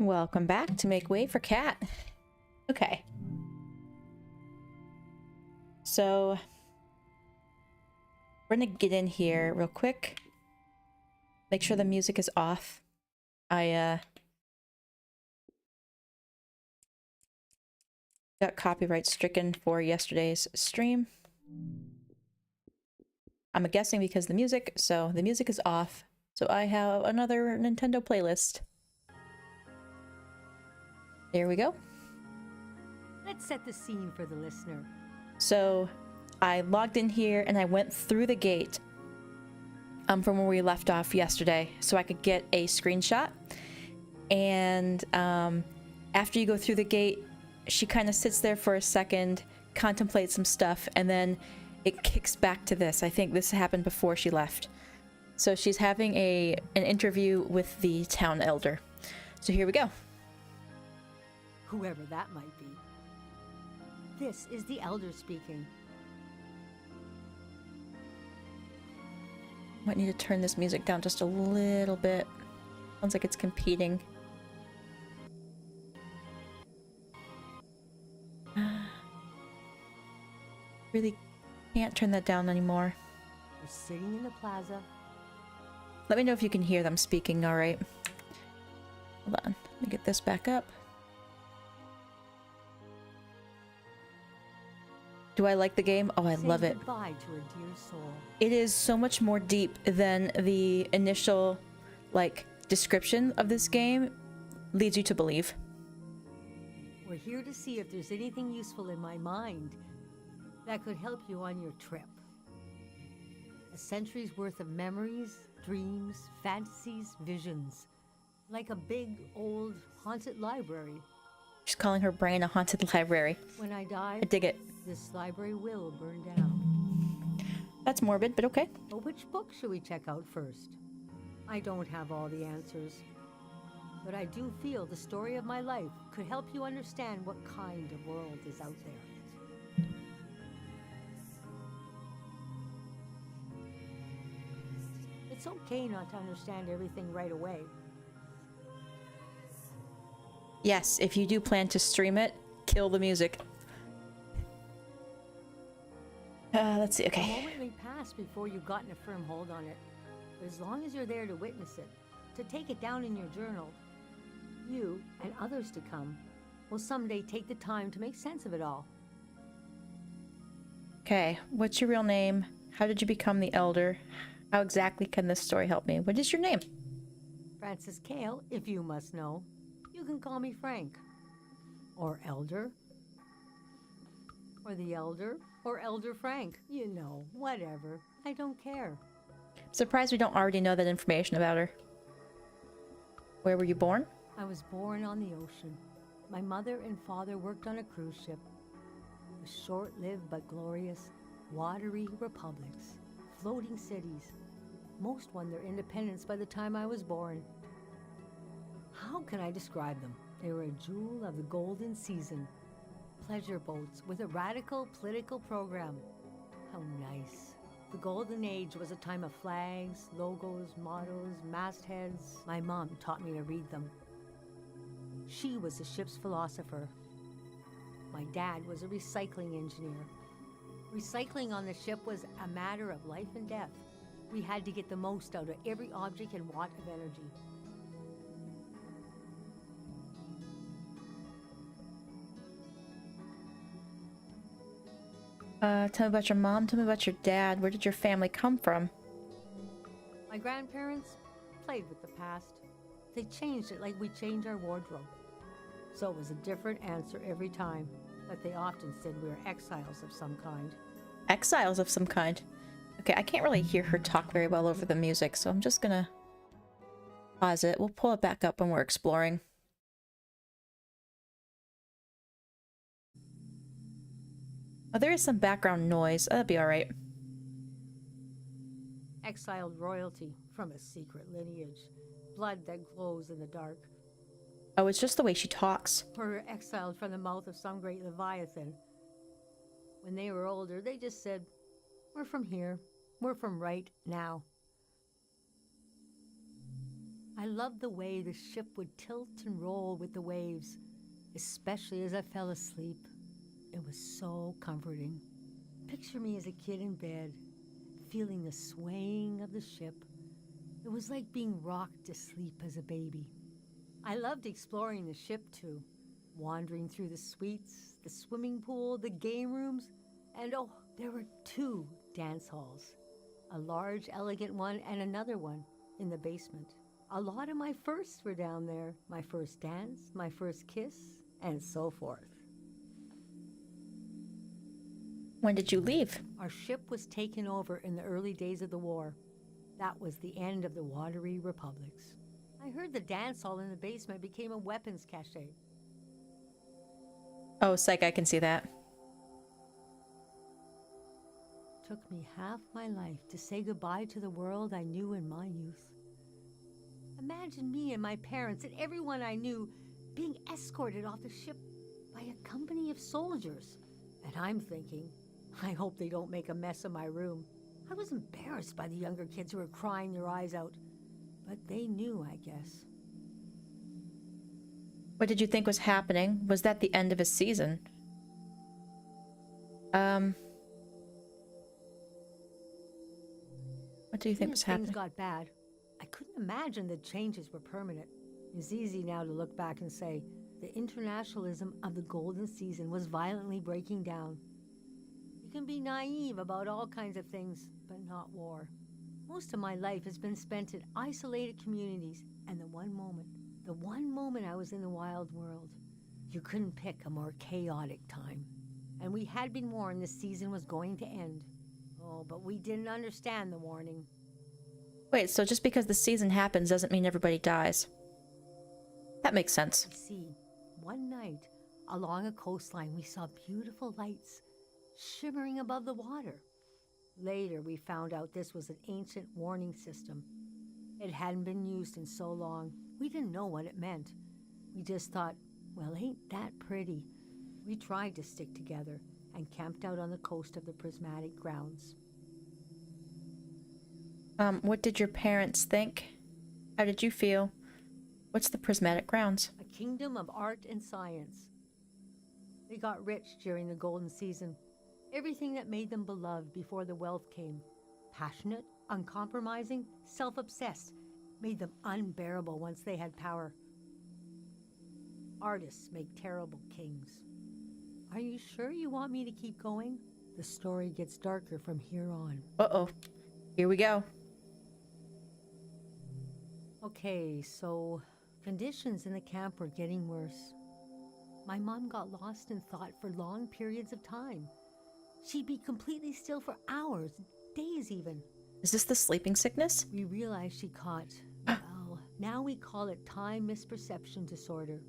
Welcome back to Make Way for Cat. Okay. So, we're gonna get in here real quick. Make sure the music is off. I got copyright stricken for yesterday's stream. I'm guessing because the music, so the music is off. So I have another Nintendo playlist. There we go. Let's set the scene for the listener. So I logged in here and I went through the gate from where we left off yesterday so I could get a screenshot. And after you go through the gate, she kind of sits there for a second, contemplates some stuff, and then it kicks back to this. I think this happened before she left. So she's having an interview with the town elder. So here we go. Whoever that might be. This is the elder speaking. Might need to turn this music down just a little bit. Sounds like it's competing. Really can't turn that down anymore. We're sitting in the plaza. Let me know if you can hear them speaking, alright? Hold on, let me get this back up. Do I like the game? Oh, I love it. Goodbye to a dear soul. It is so much more deep than the initial, like, description of this game leads you to believe. We're here to see if there's anything useful in my mind that could help you on your trip. A century's worth of memories, dreams, fantasies, visions. Like a big, old, haunted library. She's calling her brain a haunted library. When I die, I dig it. this library will burn down. That's morbid, but okay. But which book should we check out first? I don't have all the answers. But I do feel the story of my life could help you understand what kind of world is out there. It's okay not to understand everything right away. Yes, if you do plan to stream it, kill the music. Let's see, A okay. moment may pass before you've gotten a firm hold on it. But as long as you're there to witness it, to take it down in your journal, you, and others to come, will someday take the time to make sense of it all. Okay, what's your real name? How did you become the elder? How exactly can this story help me? What is your name? Francis Kale, if you must know. You can call me Frank. Or Elder. Or the Elder. Or Elder Frank. You know, whatever. I don't care. Surprised we don't already know that information about her. Where were you born? I was born on the ocean. My mother and father worked on a cruise ship. A short-lived but glorious, watery republics. Floating cities. Most won their independence by the time I was born. How can I describe them? They were a jewel of the golden season. Pleasure boats with a radical political program. How nice. The golden age was a time of flags, logos, mottos, mastheads. My mom taught me to read them. She was the ship's philosopher. My dad was a recycling engineer. Recycling on the ship was a matter of life and death. We had to get the most out of every object and watt of energy. Tell me about your mom, tell me about your dad. Where did your family come from? My grandparents played with the past. They changed it like we change our wardrobe. So it was a different answer every time, but they often said we were exiles of some kind. Exiles of some kind. Okay, I can't really hear her talk very well over the music, so I'm just gonna pause it. We'll pull it back up when we're exploring. Oh, there is some background noise. That'll be alright. Exiled royalty from a secret lineage. Blood that glows in the dark. Oh, it's just the way she talks. Or exiled from the mouth of some great leviathan. When they were older, they just said, "We're from here. We're from right now." I loved the way the ship would tilt and roll with the waves, especially as I fell asleep. It was so comforting. Picture me as a kid in bed, feeling the swaying of the ship. It was like being rocked to sleep as a baby. I loved exploring the ship too, wandering through the suites, the swimming pool, the game rooms, and oh, there were 2 dance halls. A large, elegant one and another one in the basement. A lot of my firsts were down there. My first dance, my first kiss, and so forth. When did you leave? Our ship was taken over in the early days of the war. That was the end of the watery republics. I heard the dance hall in the basement became a weapons cache. Oh, psych, I can see that. Took me half my life to say goodbye to the world I knew in my youth. Imagine me and my parents and everyone I knew being escorted off the ship by a company of soldiers. And I'm thinking, I hope they don't make a mess of my room. I was embarrassed by the younger kids who were crying their eyes out. But they knew, I guess. What did you think was happening? Was that the end of a season? What do you think was happening? Things got bad. I couldn't imagine the changes were permanent. It's easy now to look back and say the internationalism of the golden season was violently breaking down. You can be naive about all kinds of things, but not war. Most of my life has been spent in isolated communities, and the one moment I was in the wild world, you couldn't pick a more chaotic time. And we had been warned this season was going to end. Oh, but we didn't understand the warning. Wait, so just because the season happens doesn't mean everybody dies. That makes sense. You see, one night, along a coastline, we saw beautiful lights shimmering above the water. Later, we found out this was an ancient warning system. It hadn't been used in so long. We didn't know what it meant. We just thought, well, ain't that pretty? We tried to stick together and camped out on the coast of the prismatic grounds. What did your parents think? How did you feel? What's the prismatic grounds? A kingdom of art and science. They got rich during the golden season. Everything that made them beloved before the wealth came. Passionate, uncompromising, self-obsessed, made them unbearable once they had power. Artists make terrible kings. Are you sure you want me to keep going? The story gets darker from here on. Uh-oh. Here we go. Okay, so conditions in the camp were getting worse. My mom got lost in thought for long periods of time. She'd be completely still for hours, days even. Is this the sleeping sickness? We realized she caught, well, now we call it time misperception disorder.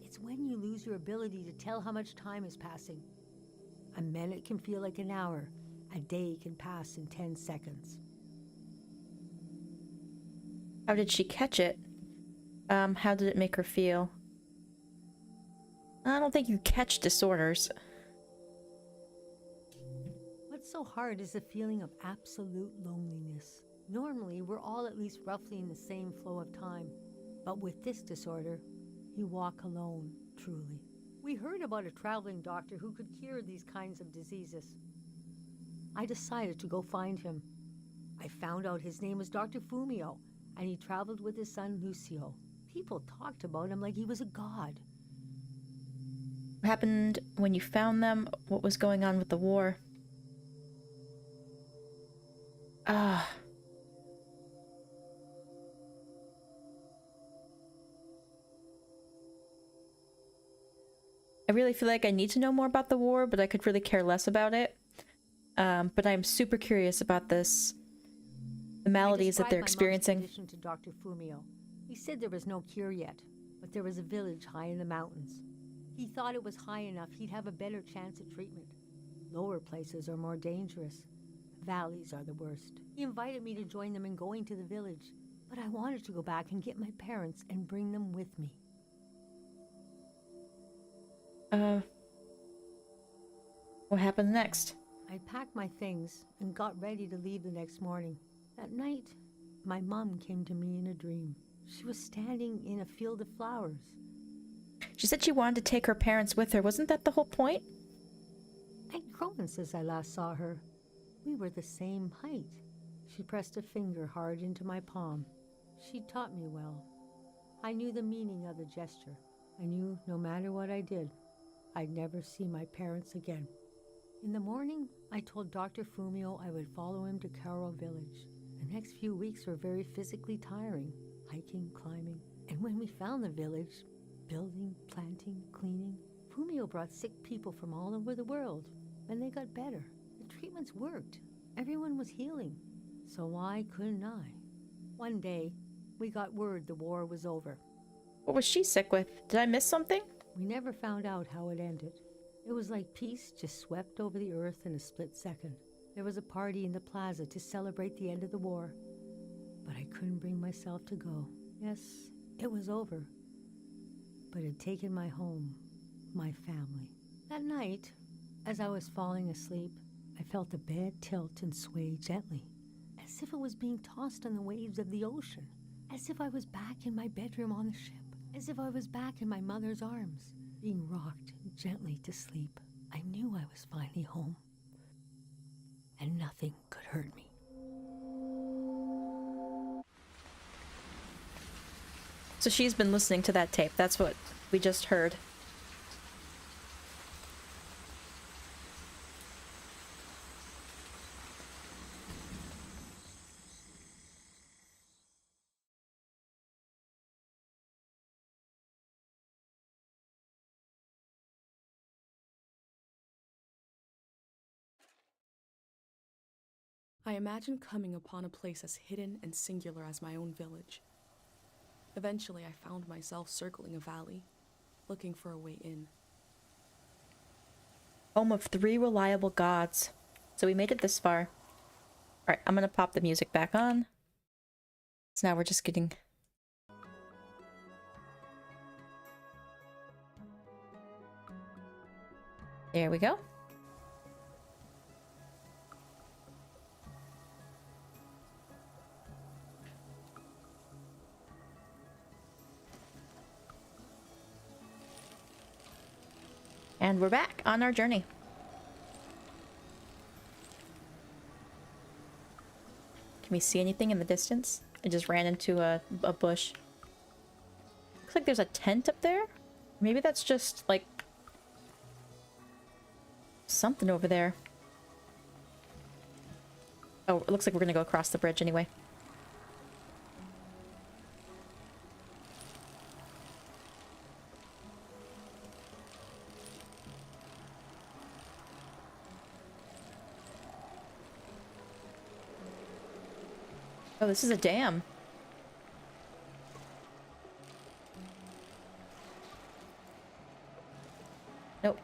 It's when you lose your ability to tell how much time is passing. A minute can feel like an hour. A day can pass in 10 seconds. How did she catch it? How did it make her feel? I don't think you catch disorders. What's so hard is the feeling of absolute loneliness. Normally, we're all at least roughly in the same flow of time. But with this disorder, you walk alone, truly. We heard about a traveling doctor who could cure these kinds of diseases. I decided to go find him. I found out his name was Dr. Fumio, and he traveled with his son Lucio. People talked about him like he was a god. What happened when you found them? What was going on with the war? Ah. I really feel like I need to know more about the war, but I could really care less about it. But I'm super curious about this. The maladies that they're experiencing. I described my mom's condition to Dr. Fumio. He said there was no cure yet, but there was a village high in the mountains. He thought it was high enough he'd have a better chance at treatment. Lower places are more dangerous. Valleys are the worst. He invited me to join them in going to the village, but I wanted to go back and get my parents and bring them with me. What happened next? I packed my things and got ready to leave the next morning. That night, my mom came to me in a dream. She was standing in a field of flowers. She said she wanted to take her parents with her. Wasn't that the whole point? I'd grown since I last saw her. We were the same height. She pressed a finger hard into my palm. She taught me well. I knew the meaning of the gesture. I knew no matter what I did, I'd never see my parents again. In the morning, I told Dr. Fumio I would follow him to Karo village. The next few weeks were very physically tiring, hiking, climbing. And when we found the village, building, planting, cleaning, Fumio brought sick people from all over the world, and they got better. The treatments worked. Everyone was healing. So why couldn't I? One day, we got word the war was over. What was she sick with? Did I miss something? We never found out how it ended. It was like peace just swept over the earth in a split second. There was a party in the plaza to celebrate the end of the war, but I couldn't bring myself to go. Yes, it was over, but it had taken my home, my family. That night, as I was falling asleep, I felt the bed tilt and sway gently, as if it was being tossed on the waves of the ocean, as if I was back in my bedroom on the ship, as if I was back in my mother's arms, being rocked gently to sleep. I knew I was finally home, and nothing could hurt me. So she's been listening to that tape. That's what we just heard. I imagined coming upon a place as hidden and singular as my own village. Eventually, I found myself circling a valley, looking for a way in. Home of 3 reliable gods. So we made it this far. Alright, I'm gonna pop the music back on. So now we're just getting... There we go. And we're back on our journey. Can we see anything in the distance? I just ran into a bush. Looks like there's a tent up there. Maybe that's just like something over there. Oh, it looks like we're gonna go across the bridge anyway. Oh, this is a dam. Nope.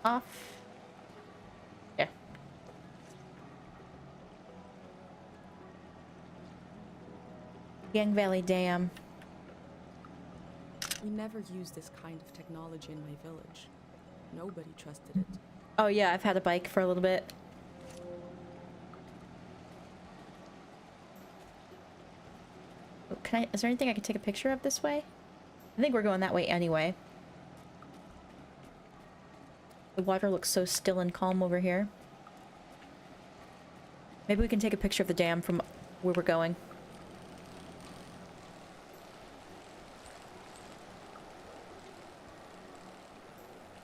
Off. Yeah. Tieng Valley Dam. We never used this kind of technology in my village. Nobody trusted it. Oh yeah, I've had a bike for a little bit. Can I, is there anything I can take a picture of this way? I think we're going that way anyway. The water looks so still and calm over here. Maybe we can take a picture of the dam from where we're going.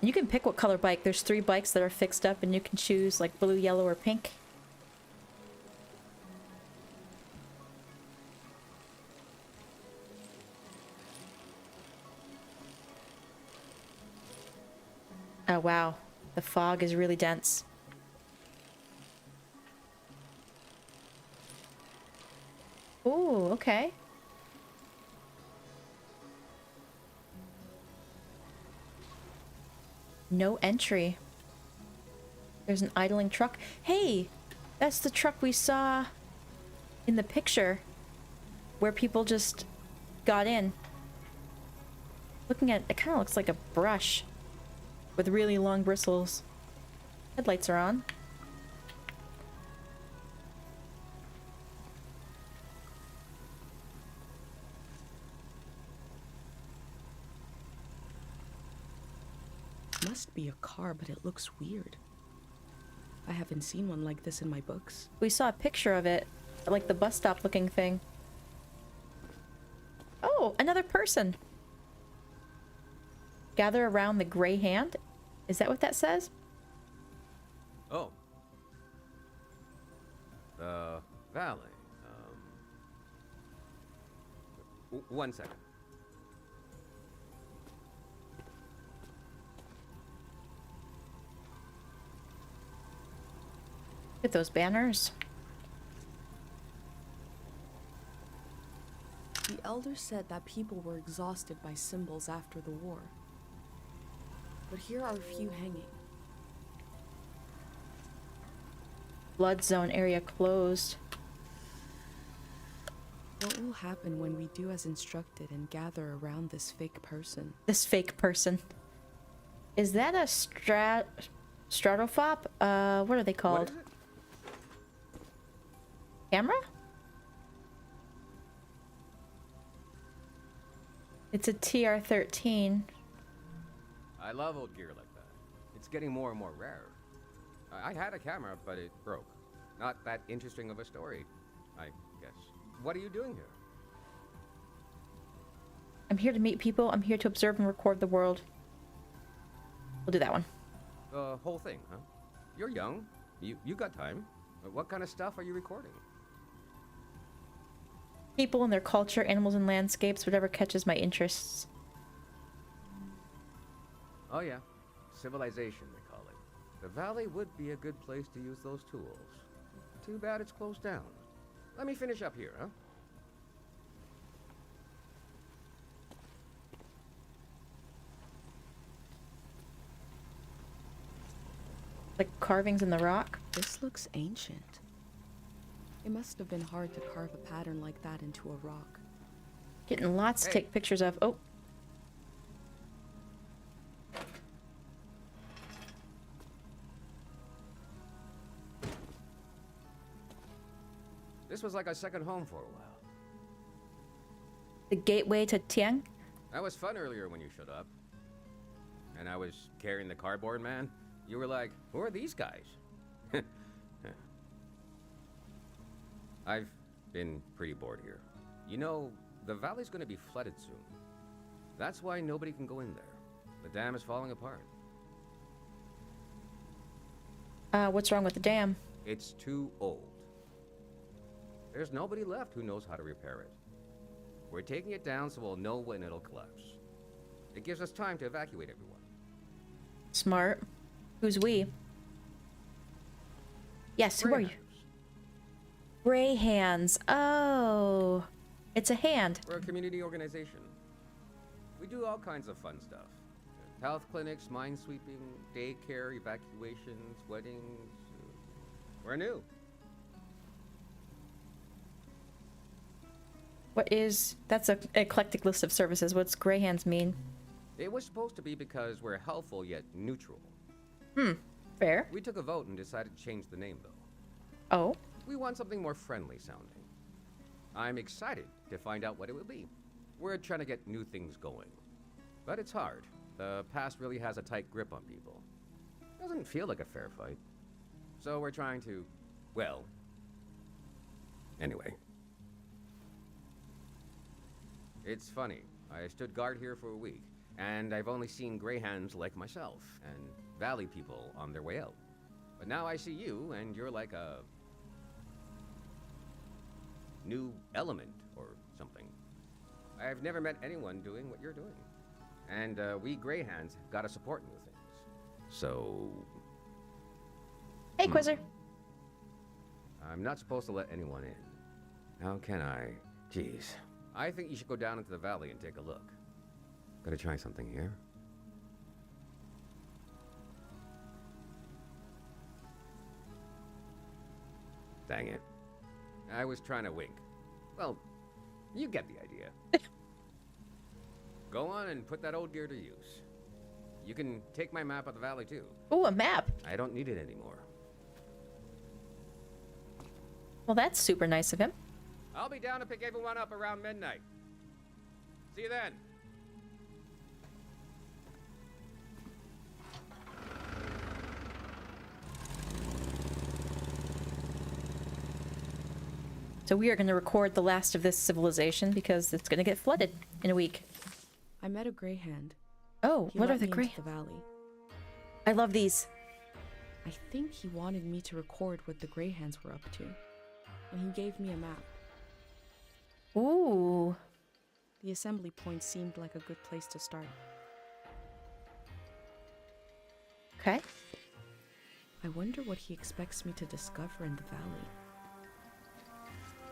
And you can pick what color bike. There's 3 bikes that are fixed up and you can choose like blue, yellow, or pink. Oh wow, the fog is really dense. Ooh, okay. No entry. There's an idling truck. Hey, that's the truck we saw in the picture where people just got in. Looking at it, kind of looks like a brush with really long bristles. Headlights are on. must be a car, but it looks weird. I haven't seen one like this in my books. We saw a picture of it, like the bus stop looking thing. Oh, another person. Gather around the gray hand? Is that what that says? Oh. The valley. One second. Look at those banners. The elder said that people were exhausted by symbols after the war. But here are a few hanging. Blood zone area closed. What will happen when we do as instructed and gather around this fake person? This fake person. Is that a stratofop? What are they called? What is it? Camera? It's a TR-13. I love old gear like that. It's getting more and more rare. I had a camera, but it broke. Not that interesting of a story, I guess. What are you doing here? I'm here to meet people. I'm here to observe and record the world. We'll do that one. The whole thing, huh? You're young. You got time. What kind of stuff are you recording? People and their culture, animals and landscapes, whatever catches my interests. Oh yeah, civilization they call it. The valley would be a good place to use those tools. Too bad it's closed down. Let me finish up here, huh? The carvings in the rock. This looks ancient. It must have been hard to carve a pattern like that into a rock. Getting lots to Hey. take pictures of. Oh. This was like a second home for a while. The gateway to Tieng. That was fun earlier when you showed up. And I was carrying the cardboard man. You were like, who are these guys? I've been pretty bored here. You know, the valley's gonna be flooded soon. That's why nobody can go in there. The dam is falling apart. What's wrong with the dam? It's too old. There's nobody left who knows how to repair it. We're taking it down so we'll know when it'll collapse. It gives us time to evacuate everyone. Smart. Who's we? Yes, who are you? Gray hands. Oh. It's a hand. We're a community organization. We do all kinds of fun stuff. Health clinics, minesweeping, daycare, evacuations, weddings. We're new. What is... That's an eclectic list of services. What's gray hands mean? It was supposed to be because we're helpful yet neutral. Fair. We took a vote and decided to change the name, though. Oh. We want something more friendly sounding. I'm excited to find out what it will be. We're trying to get new things going. But it's hard. The past really has a tight grip on people. Doesn't feel like a fair fight. So we're trying to, well... Anyway. It's funny. I stood guard here for a week, and I've only seen gray hands like myself, and valley people on their way out. But now I see you, and you're like a... new element or something. I've never met anyone doing what you're doing. And we gray hands gotta support new things. So... Hey, Quizzer. I'm not supposed to let anyone in. How can I? Jeez. I think you should go down into the valley and take a look. Gotta try something here. Dang it. I was trying to wink. Well, you get the idea. Go on and put that old gear to use. You can take my map of the valley too. Ooh, a map. I don't need it anymore. Well, that's super nice of him. I'll be down to pick everyone up around midnight. See you then. So we are going to record the last of this civilization because it's going to get flooded in a week. I met a greyhound. Oh, He what are let the me gray? into the valley. I love these. I think he wanted me to record what the greyhounds were up to, and he gave me a map. Ooh. The assembly point seemed like a good place to start. Okay. I wonder what he expects me to discover in the valley.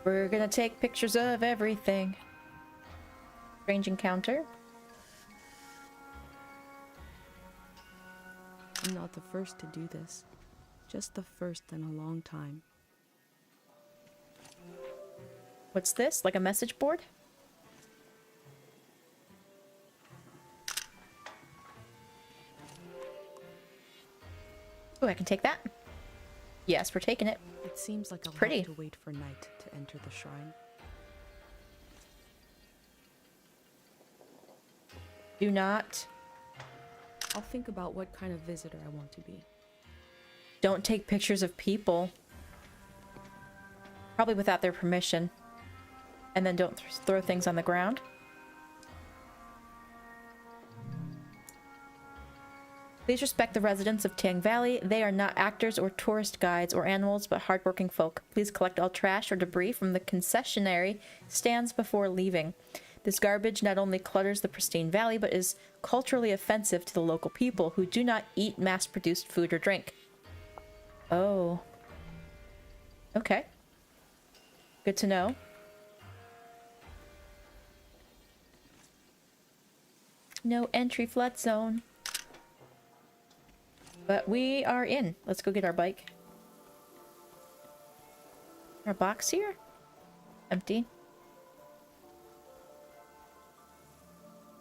We're gonna take pictures of everything. Strange encounter. I'm not the first to do this, just the first in a long time. What's this? Like a message board? Oh, I can take that? Yes, we're taking it. It seems like I'll Pretty. have to wait for night to enter the shrine. Do not. I'll think about what kind of visitor I want to be. Don't take pictures of people. Probably without their permission. And then don't throw things on the ground. Please respect the residents of Tieng Valley. They are not actors or tourist guides or animals, but hardworking folk. Please collect all trash or debris from the concessionary stands before leaving. This garbage not only clutters the pristine valley, but is culturally offensive to the local people who do not eat mass-produced food or drink. Oh. Okay. Good to know. No entry flood zone. But we are in. Let's go get our bike. Our box here? Empty.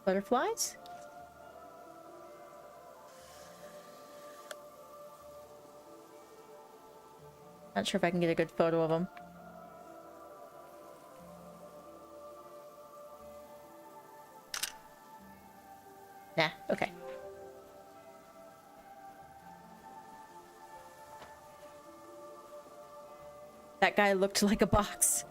Butterflies? Not sure if I can get a good photo of them. Nah, okay. That guy looked like a box.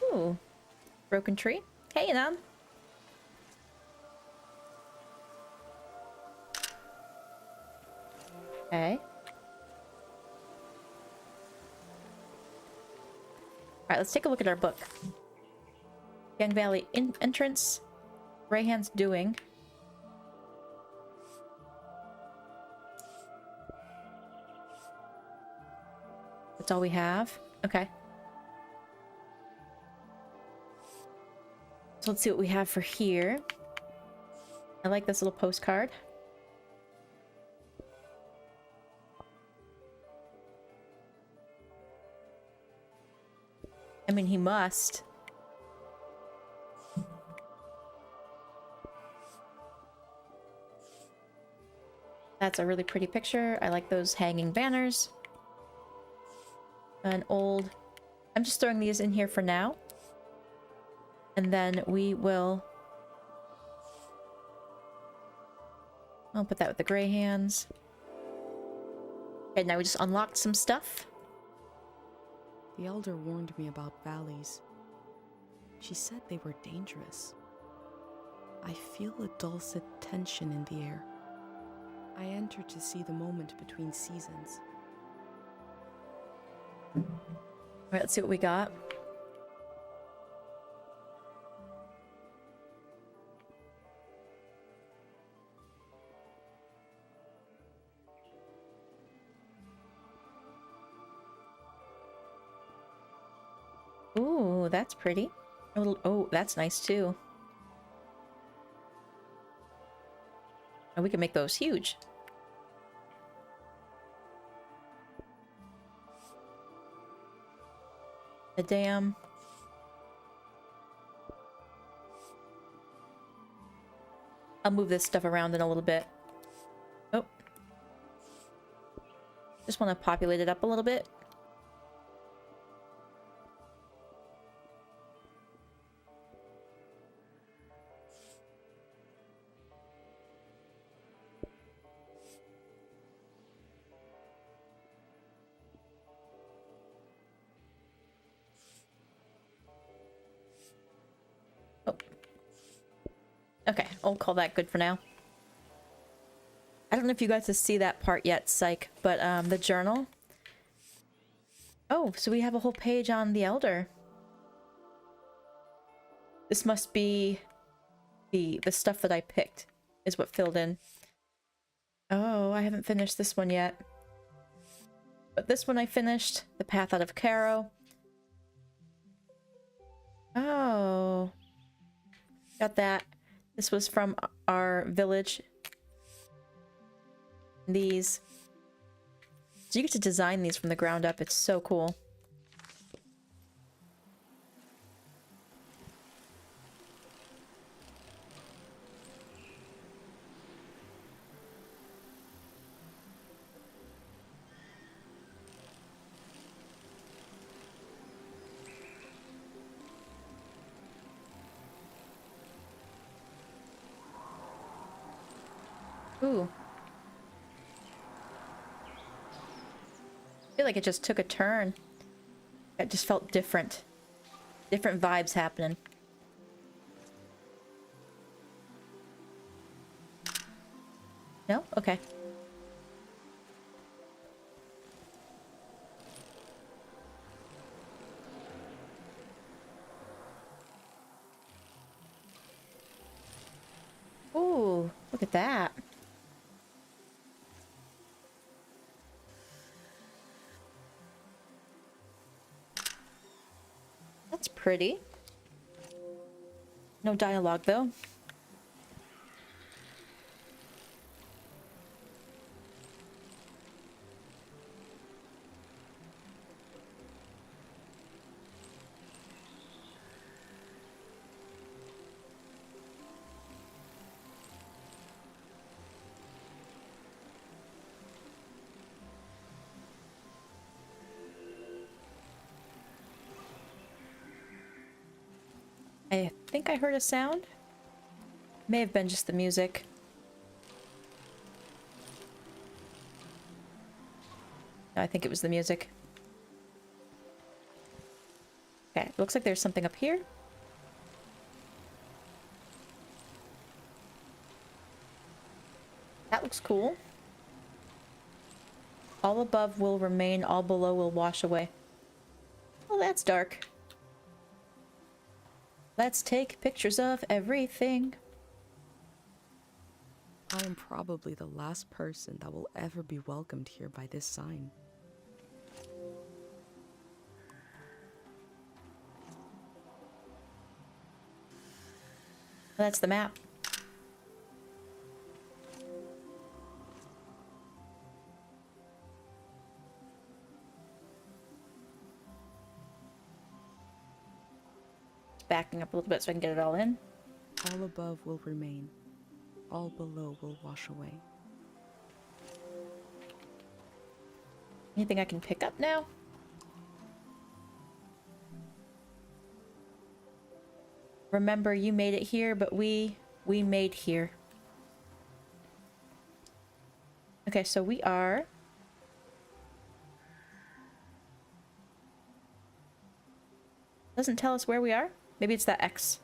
Ooh. Broken tree. Hey, Nam. Okay. Alright, let's take a look at our book. Young Valley entrance. Greyhound's doing. That's all we have? Okay. So let's see what we have for here. I like this little postcard. I mean, he must. That's a really pretty picture. I like those hanging banners. An old... I'm just throwing these in here for now. And then we will... I'll put that with the gray hands. Okay, now we just unlocked some stuff. The elder warned me about valleys. She said they were dangerous. I feel a dulcet tension in the air. I enter to see the moment between seasons. Alright, let's see what we got. Ooh, that's pretty. A little, oh, that's nice too. And we can make those huge. A dam. I'll move this stuff around in a little bit. Oh. Just want to populate it up a little bit. Okay, I'll call that good for now. I don't know if you got to see that part yet, Psych, but the journal. Oh, so we have a whole page on the Elder. This must be the stuff that I picked is what filled in. Oh, I haven't finished this one yet. But this one I finished. The Path Out of Caro. Oh. Got that. This was from our village. These. So you get to design these from the ground up. It's so cool. Ooh. I feel like it just took a turn. It just felt different. Different vibes happening. No? Okay. Ooh, look at that. That's pretty. No dialogue, though. I think I heard a sound. May have been just the music. No, I think it was the music. Okay, looks like there's something up here. That looks cool. All above will remain, all below will wash away. Well, that's dark. Let's take pictures of everything. I am probably the last person that will ever be welcomed here by this sign. That's the map. Backing up a little bit so I can get it all in. All above will remain. All below will wash away. Anything I can pick up now? Remember, you made it here, but we made here. Okay, so we are... Doesn't tell us where we are? Maybe it's that X.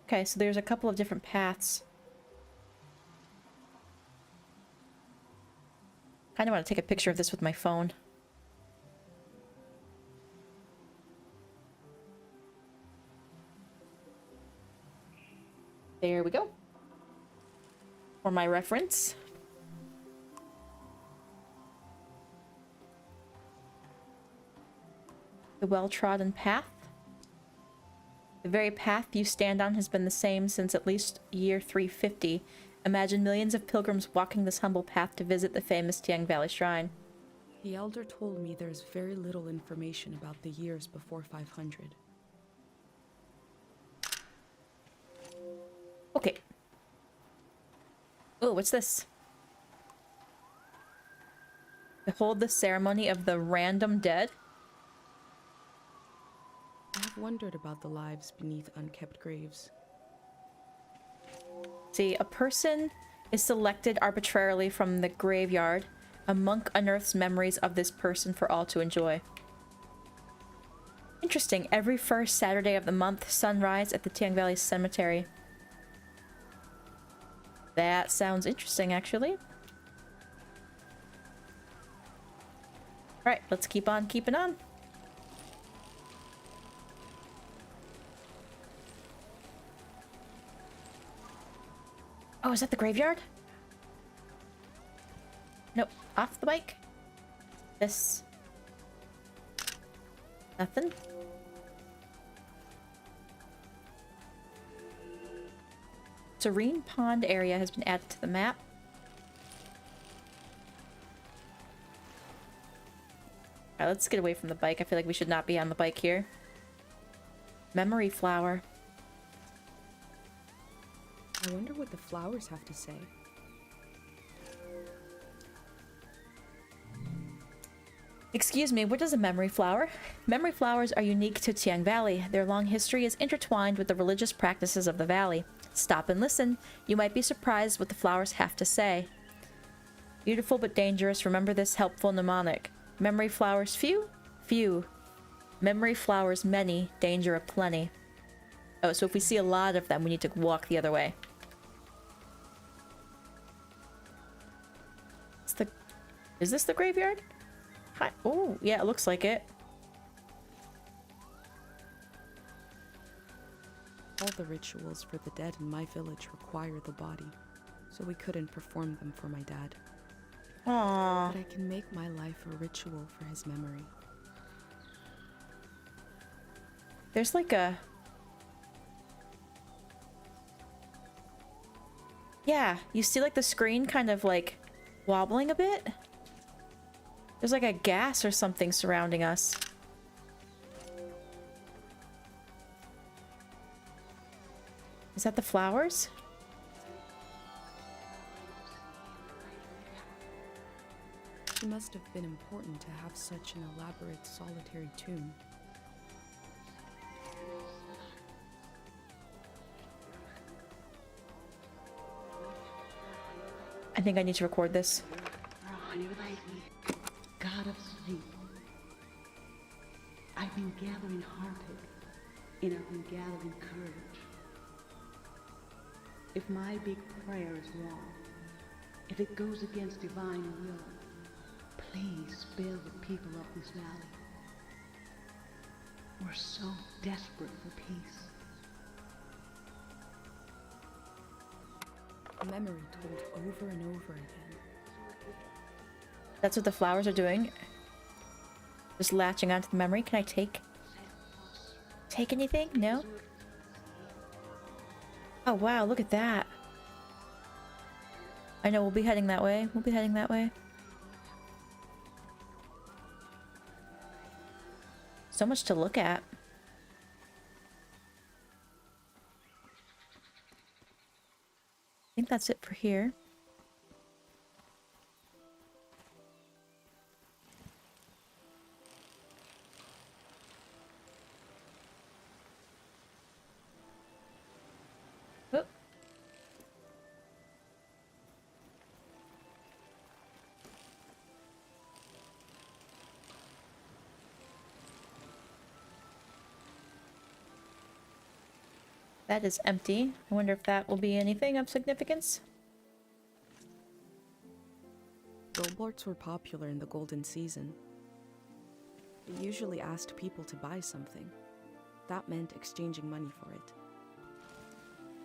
Okay, so there's a couple of different paths. Kind of want to take a picture of this with my phone. There we go. For my reference. The well-trodden path. The very path you stand on has been the same since at least year 350. Imagine millions of pilgrims walking this humble path to visit the famous Tieng Valley Shrine. The elder told me there's very little information about the years before 500. Okay. Oh, what's this? Behold the ceremony of the random dead. I have wondered about the lives beneath unkept graves. See, a person is selected arbitrarily from the graveyard. A monk unearths memories of this person for all to enjoy. Interesting. Every first Saturday of the month, sunrise at the Tieng Valley Cemetery. That sounds interesting, actually. Alright, let's keep on keeping on. Oh, is that the graveyard? Nope. Off the bike. This. Nothing. Serene Pond area has been added to the map. Alright, let's get away from the bike. I feel like we should not be on the bike here. Memory flower. I wonder what the flowers have to say. Excuse me, what is a memory flower? Memory flowers are unique to Tieng Valley. Their long history is intertwined with the religious practices of the valley. Stop and listen. You might be surprised what the flowers have to say. Beautiful but dangerous. Remember this helpful mnemonic. Memory flowers few? Few. Memory flowers many. Danger aplenty. Oh, so if we see a lot of them, we need to walk the other way. Is this the graveyard? Hi. Oh, yeah, it looks like it. All the rituals for the dead in my village require the body, so we couldn't perform them for my dad. Aww. But I can make my life a ritual for his memory. There's like a... Yeah, you see like the screen kind of like wobbling a bit? There's like a gas or something surrounding us. Is that the flowers? It must have been important to have such an elaborate solitary tomb. I think I need to record this. God of sleep, I've been gathering heartache and I've been gathering courage. If my big prayer is wrong, if it goes against divine will, please spare the people of this valley. We're so desperate for peace. A memory told over and over again. That's what the flowers are doing. Just latching onto the memory. Can I take anything? No? Oh wow, look at that. I know, we'll be heading that way. We'll be heading that way. So much to look at. I think that's it for here. Oh. That is empty. I wonder if that will be anything of significance. Billboards were popular in the golden season. They usually asked people to buy something. That meant exchanging money for it.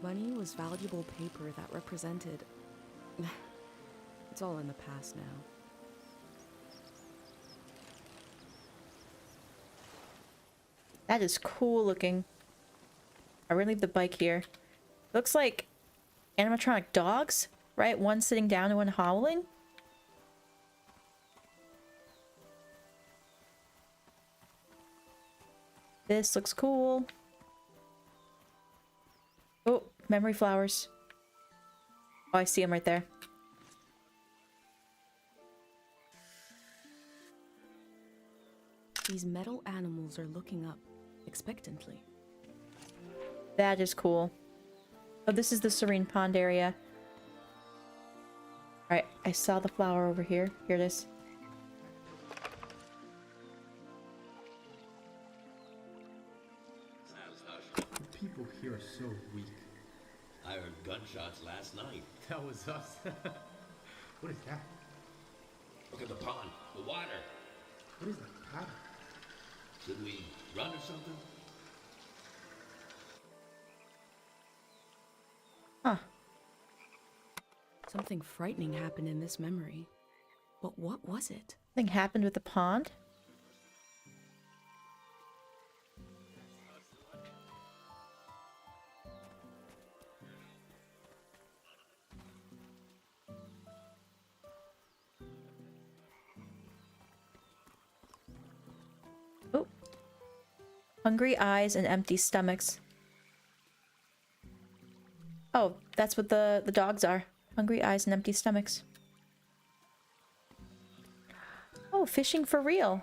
Money was valuable paper that represented... It's all in the past now. That is cool looking. I'm gonna leave the bike here. Looks like animatronic dogs, right? One sitting down and one howling. This looks cool. Oh, memory flowers. Oh, I see them right there. These metal animals are looking up, expectantly. That is cool. Oh, this is the Serene Pond area. Alright, I saw the flower over here. Here it is. so weak. I heard gunshots last night. That was us. What is that? Look at the pond, the water. What is that pattern? Should we run or something? Huh. Something frightening happened in this memory. But what was it? Something happened with the pond? Oh. Hungry eyes and empty stomachs. Oh, that's what the dogs are. Hungry eyes and empty stomachs. Oh, fishing for real.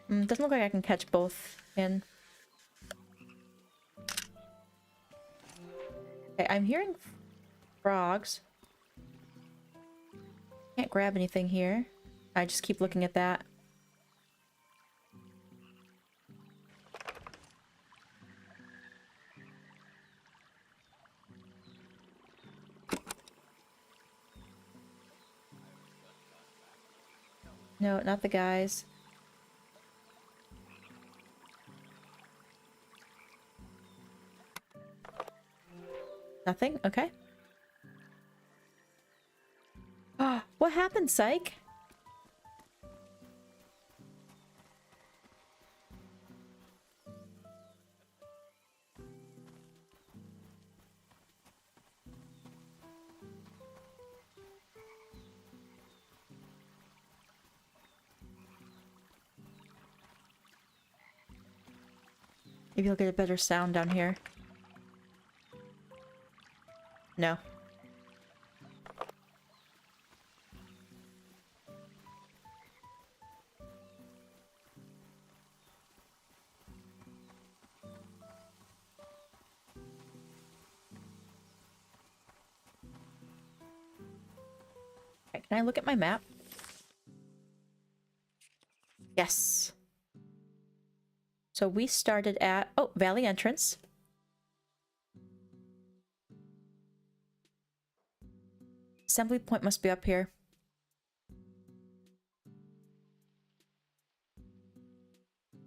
Doesn't look like I can catch both in. Okay, I'm hearing frogs. Can't grab anything here. I just keep looking at that. No, not the guys. Nothing? Okay. Ah, what happened, Psych? Maybe I'll get a better sound down here. No. Okay, can I look at my map? Yes. So we started at, oh, Valley Entrance. Assembly point must be up here.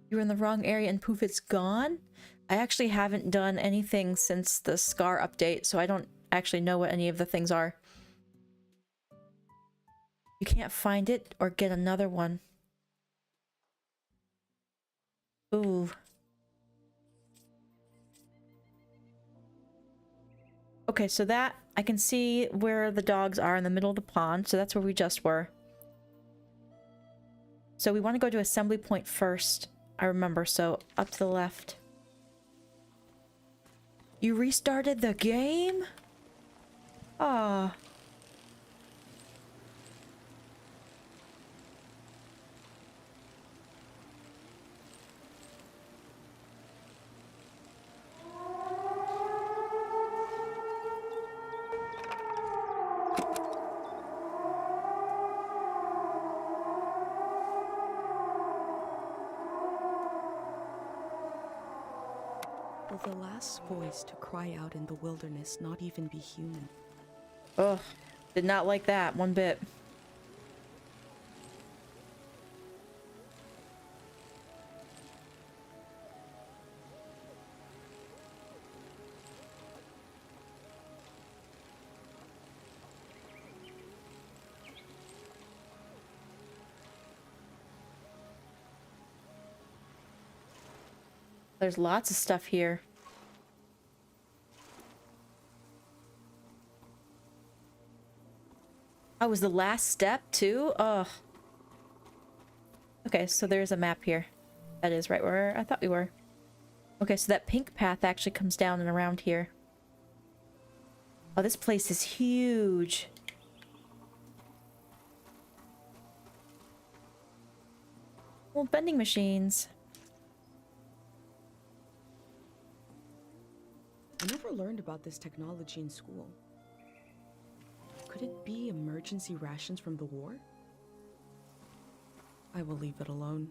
You were in the wrong area and poof, it's gone? I actually haven't done anything since the Scar update, so I don't actually know what any of the things are. You can't find it or get another one. Ooh. Okay, so that, I can see where the dogs are in the middle of the pond, so that's where we just were. So we want to go to assembly point first, I remember, so up to the left. You restarted the game? Ah. Will the last voice to cry out in the wilderness not even be human? Ugh. Did not like that one bit. There's lots of stuff here. Oh, was the last step too? Ugh. Okay, so there's a map here. That is right where I thought we were. Okay, so that pink path actually comes down and around here. Oh, this place is huge. Well, vending machines. I never learned about this technology in school. Could it be emergency rations from the war? I will leave it alone.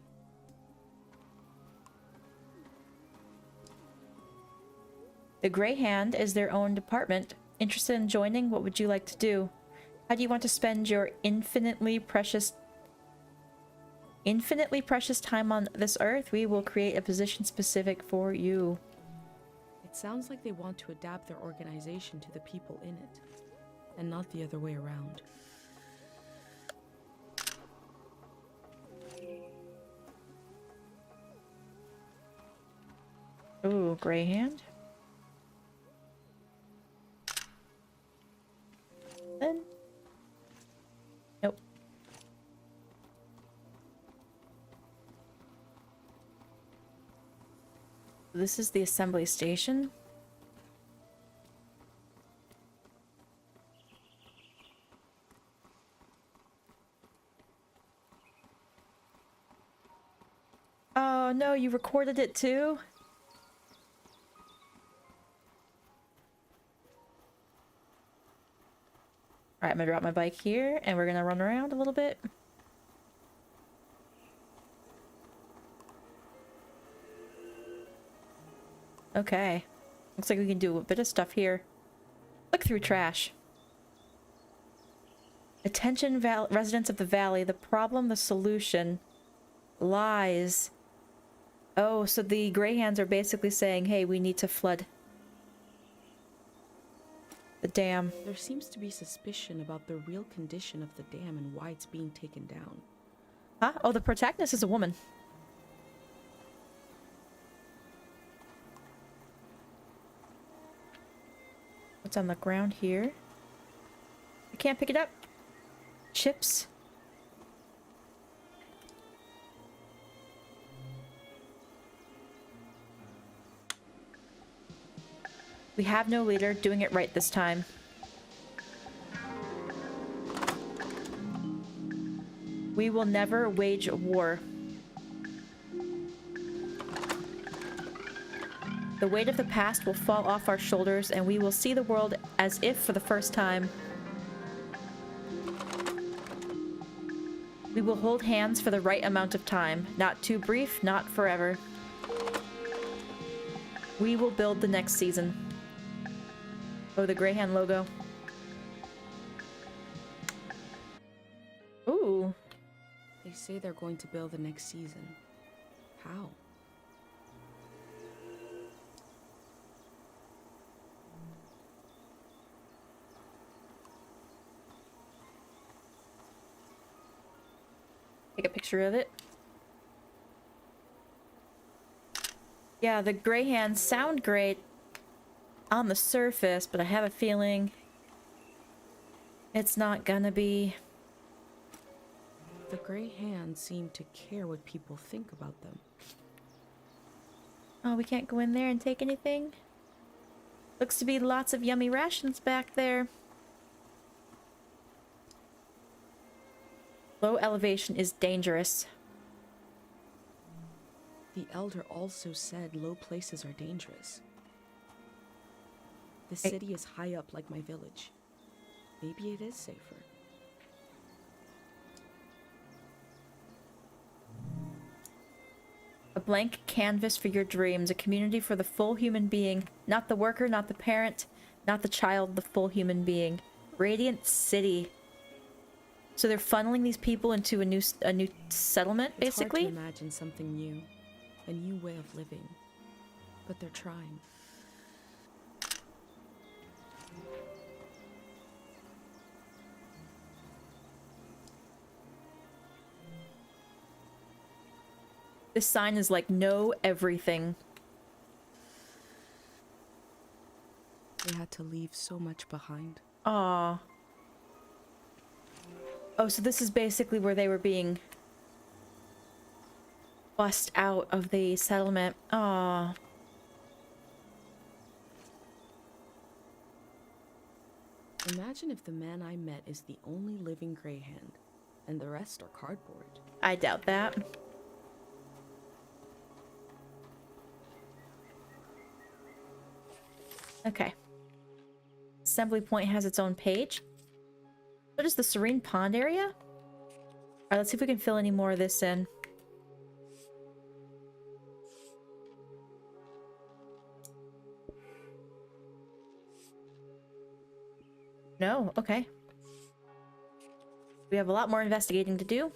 The Grey Hand is their own department. Interested in joining? What would you like to do? How do you want to spend your infinitely precious time on this earth? We will create a position specific for you. It sounds like they want to adapt their organization to the people in it, and not the other way around. Ooh, Grey Hand. Then. Nope. This is the assembly station. Oh no, you recorded it too? Alright, I'm gonna drop my bike here and we're gonna run around a little bit. Okay. Looks like we can do a bit of stuff here. Look through trash. Attention residents of the valley. The problem, the solution lies. Oh, so the Grey Hands are basically saying, hey, we need to flood the dam. There seems to be suspicion about the real condition of the dam and why it's being taken down. Huh? Oh, the protagonist is a woman. What's on the ground here? I can't pick it up. Chips. We have no leader, doing it right this time. We will never wage a war. The weight of the past will fall off our shoulders and we will see the world as if for the first time. We will hold hands for the right amount of time. Not too brief, not forever. We will build the next season. Oh, the Grey Hand logo. Ooh. They say they're going to build the next season. How? Take a picture of it. Yeah, the Grey Hands sound great on the surface, but I have a feeling it's not gonna be. The Grey Hands seem to care what people think about them. Oh, we can't go in there and take anything? Looks to be lots of yummy rations back there. Low elevation is dangerous. The Elder also said low places are dangerous. The Hey. city is high up like my village. Maybe it is safer. A blank canvas for your dreams, a community for the full human being. Not the worker, not the parent, not the child, the full human being. Radiant City. So they're funneling these people into a new settlement, basically? It's hard to imagine something new. A new way of living. But they're trying. This sign is like, know everything. They had to leave so much behind. Aww. Oh, so this is basically where they were being bussed out of the settlement. Aww. Imagine if the man I met is the only living Grey Hand, and the rest are cardboard. I doubt that. Okay. Assembly Point has its own page. What is the Serene Pond area? Alright, let's see if we can fill any more of this in. No? Okay. We have a lot more investigating to do.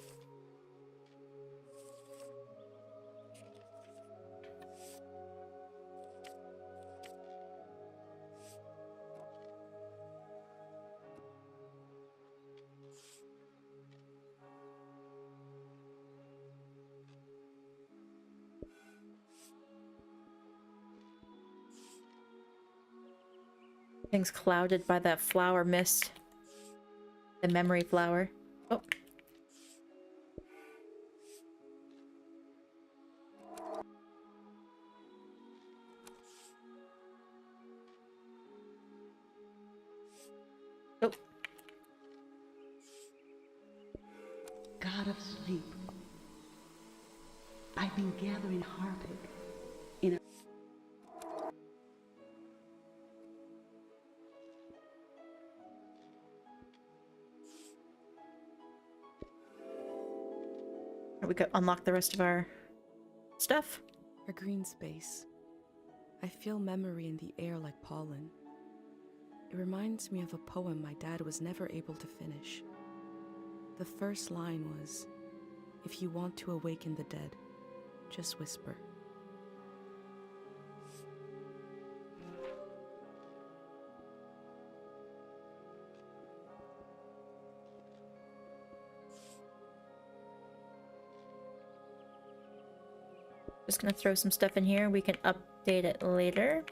Things clouded by that flower mist. The memory flower. Oh. Oh. God of sleep, I've been gathering harpic in a... We could unlock the rest of our stuff. A green space. I feel memory in the air like pollen. It reminds me of a poem my dad was never able to finish. The first line was, "If you want to awaken the dead, just whisper." Just gonna throw some stuff in here. We can update it later.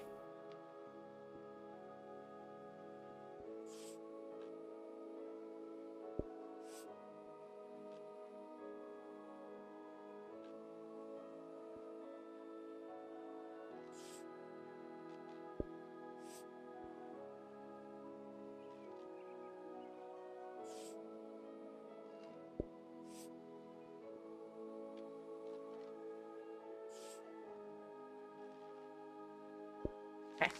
Okay.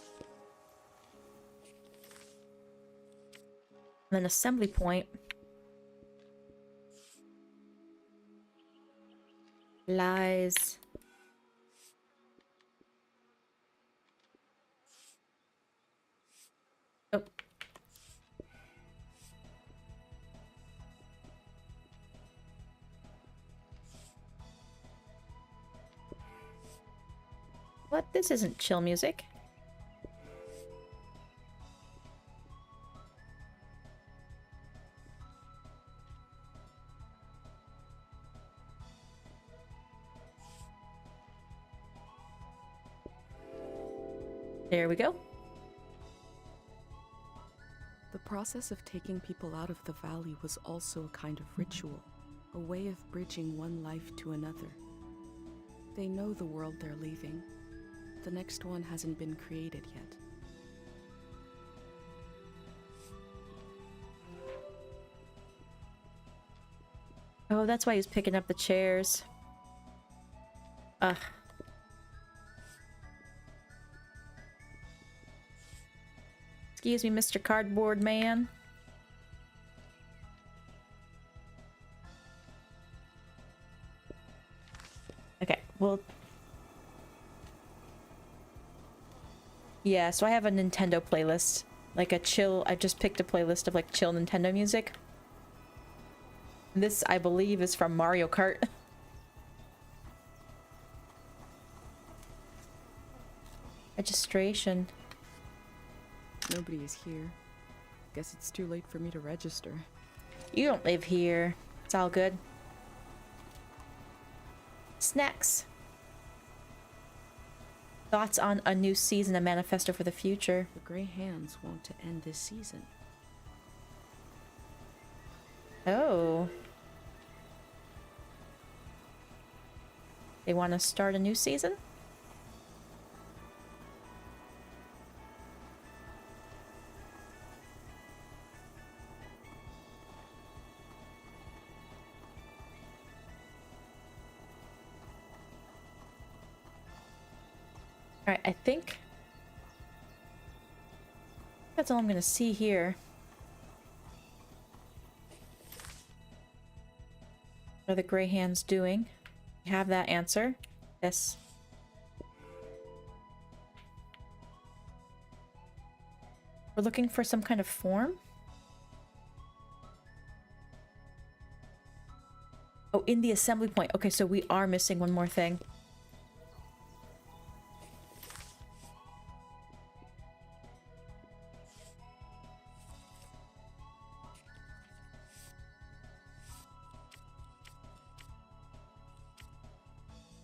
And then assembly point. Lies. Oh. What? This isn't chill music. There we go. The process of taking people out of the valley was also a kind of ritual, a way of bridging one life to another. They know the world they're leaving. The next one hasn't been created yet. Oh, that's why he's picking up the chairs. Ugh. Excuse me, Mr. Cardboard Man. Okay, well... Yeah, so I have a Nintendo playlist. Like a chill... I just picked a playlist of like chill Nintendo music. This, I believe, is from Mario Kart. Registration. Nobody is here. Guess it's too late for me to register. You don't live here. It's all good. Snacks. Thoughts on a new season, a manifesto for the future. The Grey Hands want to end this season. Oh. They want to start a new season? Alright, I think that's all I'm gonna see here. What are the gray hands doing? We have that answer. Yes. We're looking for some kind of form. Oh, in the assembly point. Okay, so we are missing one more thing.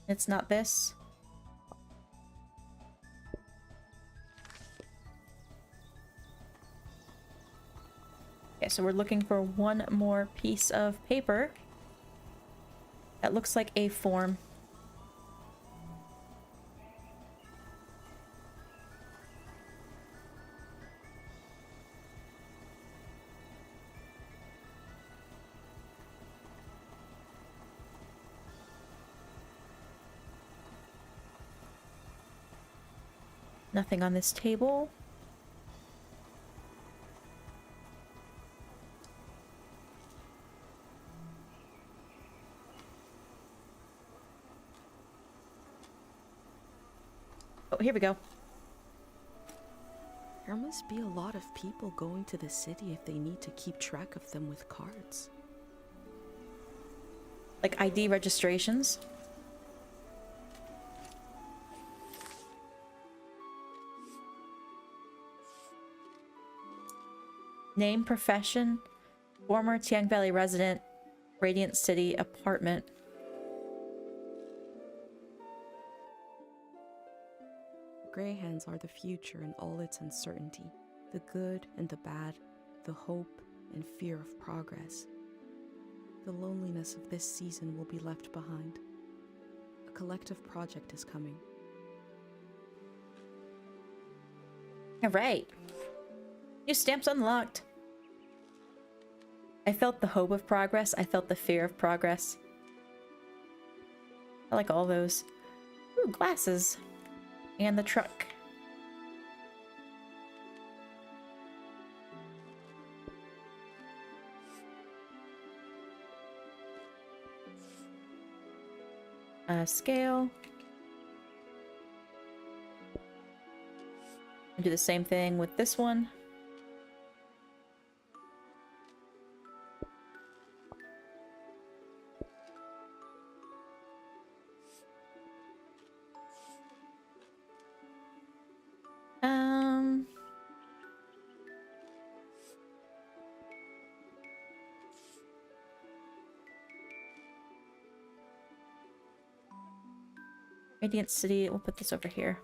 It's not this. Okay, so we're looking for one more piece of paper. That looks like a form. Nothing on this table. Oh, here we go. There must be a lot of people going to the city if they need to keep track of them with cards. Like ID registrations. Name, profession, former Tieng Valley resident, Radiant City apartment. Grey hands are the future in all its uncertainty, the good and the bad, the hope and fear of progress. The loneliness of this season will be left behind. A collective project is coming. All right. New stamps unlocked. I felt the hope of progress. I felt the fear of progress. I like all those. Ooh, glasses. And the truck. Scale. And do the same thing with this one. Radiant City, we'll put this over here.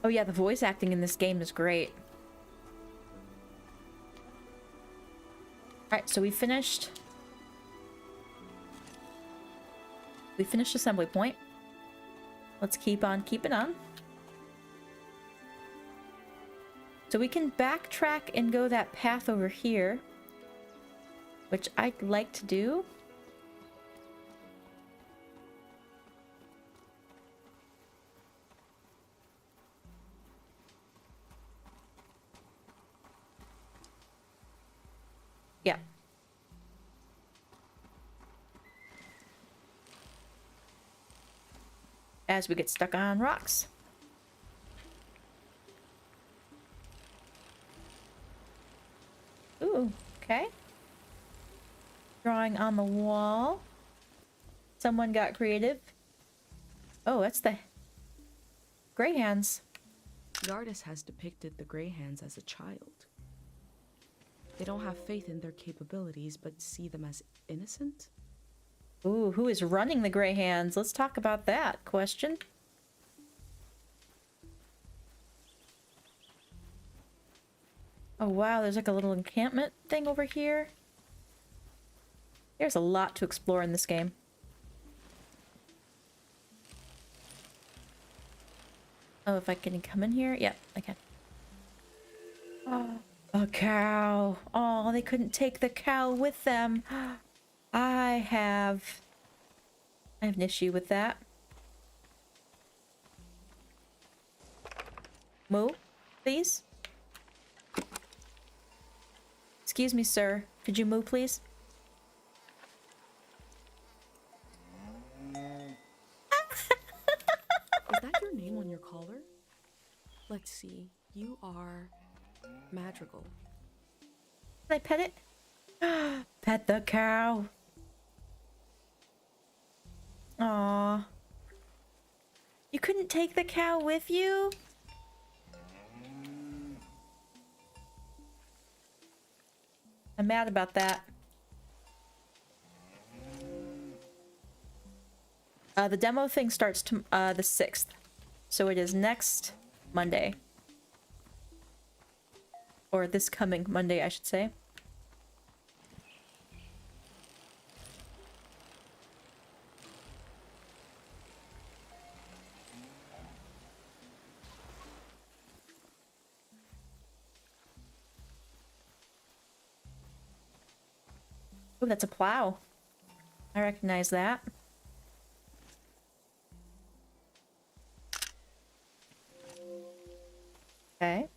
Oh yeah, the voice acting in this game is great. Alright, so we finished assembly point. Let's keep on keeping on. So we can backtrack and go that path over here, which I'd like to do. Yeah. As we get stuck on rocks. Ooh, okay. Drawing on the wall. Someone got creative. Oh, that's the gray hands. The artist has depicted the Grey Hands as a child. They don't have faith in their capabilities, but see them as innocent? Ooh, who is running the gray hands? Let's talk about that question. Oh wow, there's like a little encampment thing over here. There's a lot to explore in this game. Oh, if I can come in here? Yep, I can. Oh, a cow. Oh, they couldn't take the cow with them. I have an issue with that. Moo, please? Excuse me, sir. Could you moo, please? Is that your name on your collar? Let's see. You are Madrigal. Can I pet it? Pet the cow. Aw. You couldn't take the cow with you? I'm mad about that. The demo thing starts to, the 6th. So it is next Monday. Or this coming Monday, I should say. Oh, that's a plow. I recognize that. Okay.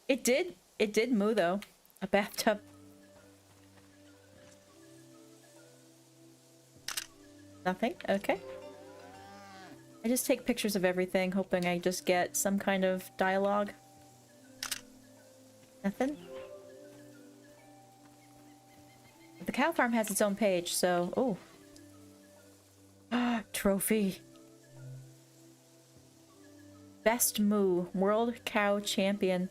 It did moo though. A bathtub. Nothing? Okay. I just take pictures of everything, hoping I just get some kind of dialogue. Nothing? The cow farm has its own page, so... Oh. Trophy. Best moo. World Cow Champion.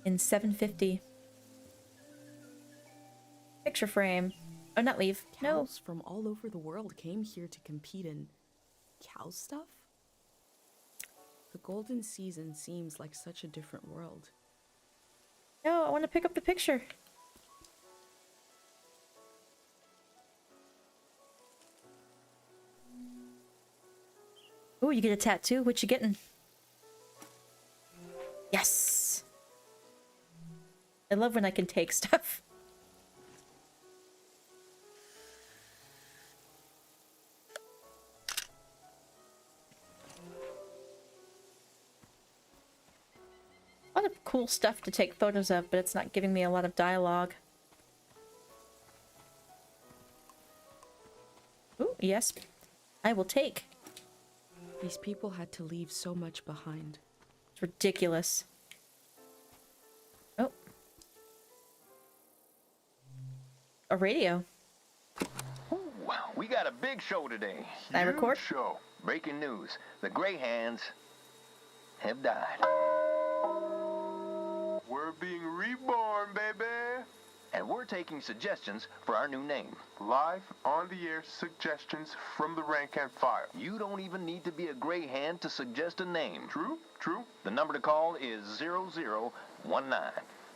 In 750. Picture frame. Oh, not leave. No. Cows from all over the world came here to compete in cow stuff? The golden season seems like such a different world. No, I want to pick up the picture. Ooh, you get a tattoo. What you getting? Yes! I love when I can take stuff. A lot of cool stuff to take photos of, but it's not giving me a lot of dialogue. Ooh, yes. I will take. These people had to leave so much behind. It's ridiculous. Oh. A radio. Ooh, we got a big show today. I record? Show. Breaking news. The Greyhands have died. We're being reborn, baby. And we're taking suggestions for our new name. Live on the air suggestions from the rank and file. You don't even need to be a Greyhand to suggest a name. True, true. The number to call is 0019.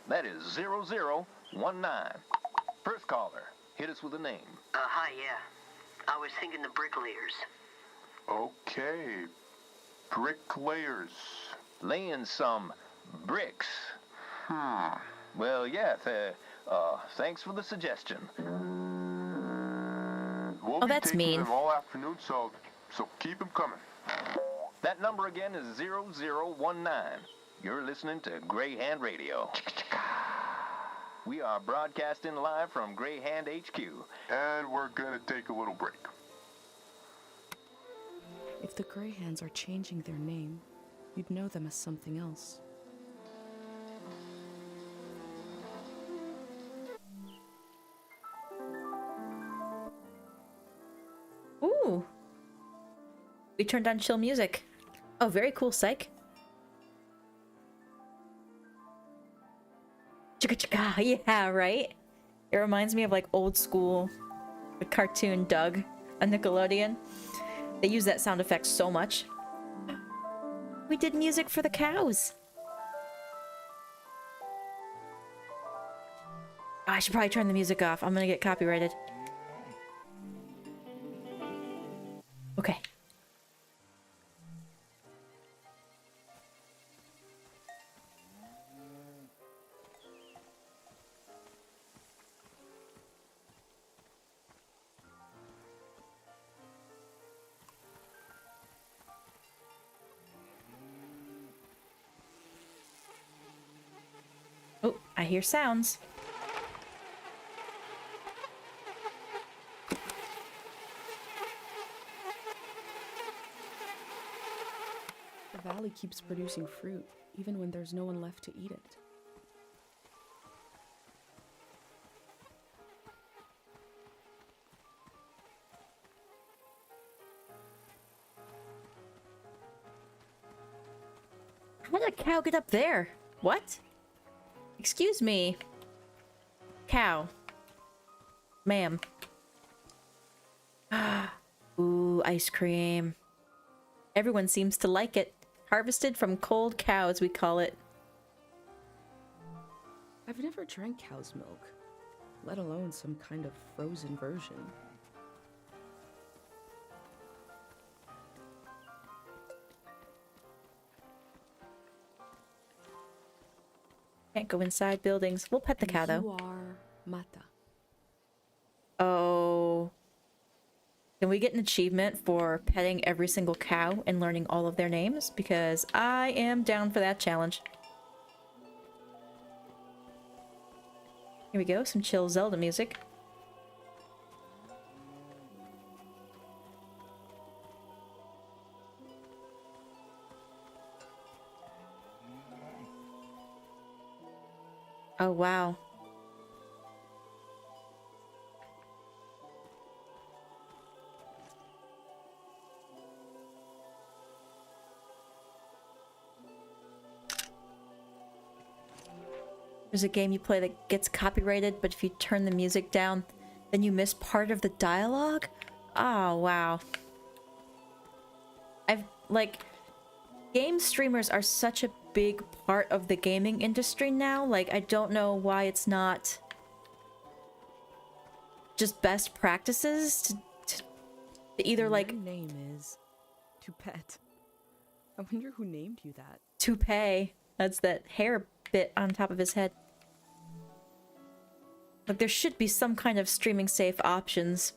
That is 0019. First caller, hit us with a name. Hi, yeah. I was thinking the bricklayers. Okay. Bricklayers. Laying some bricks. Well, yeah, thanks for the suggestion. We'll Oh, be that's taking mean. them all afternoon, so keep them coming. That number again is 0019. You're listening to Greyhand Radio. We are broadcasting live from Greyhand HQ. And we're gonna take a little break. If the Greyhands are changing their name, you'd know them as something else. Ooh. We turned on chill music. Oh, very cool, psych. Chicka chicka, yeah, right? It reminds me of like old school cartoon Doug on Nickelodeon. They use that sound effect so much. We did music for the cows. I should probably turn the music off. I'm gonna get copyrighted. Okay. Oh, I hear sounds. The valley keeps producing fruit, even when there's no one left to eat it. How did a cow get up there? What? Excuse me. Cow. Ma'am. Ooh, ice cream. Everyone seems to like it. Harvested from cold cows, we call it. I've never drank cow's milk, let alone some kind of frozen version. Can't go inside buildings. We'll pet the cow, though. You are Mata. Oh. Can we get an achievement for petting every single cow and learning all of their names? Because I am down for that challenge. Here we go, some chill Zelda music. Oh, wow. There's a game you play that gets copyrighted, but if you turn the music down, then you miss part of the dialogue? Oh, wow. Game streamers are such a big part of the gaming industry now. Like, I don't know why it's not just best practices to either, like... Your name is Toupette. I wonder who named you that. Toupee. That's that hair bit on top of his head. Like, there should be some kind of streaming safe options.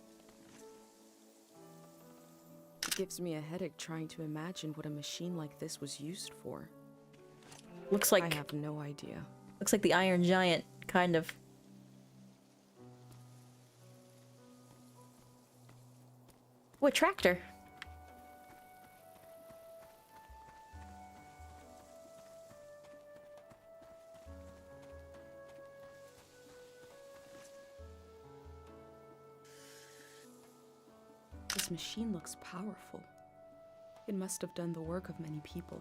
It gives me a headache trying to imagine what a machine like this was used for. Looks like... I have no idea. Looks like the Iron Giant, kind of. Oh, a tractor. This machine looks powerful. It must have done the work of many people.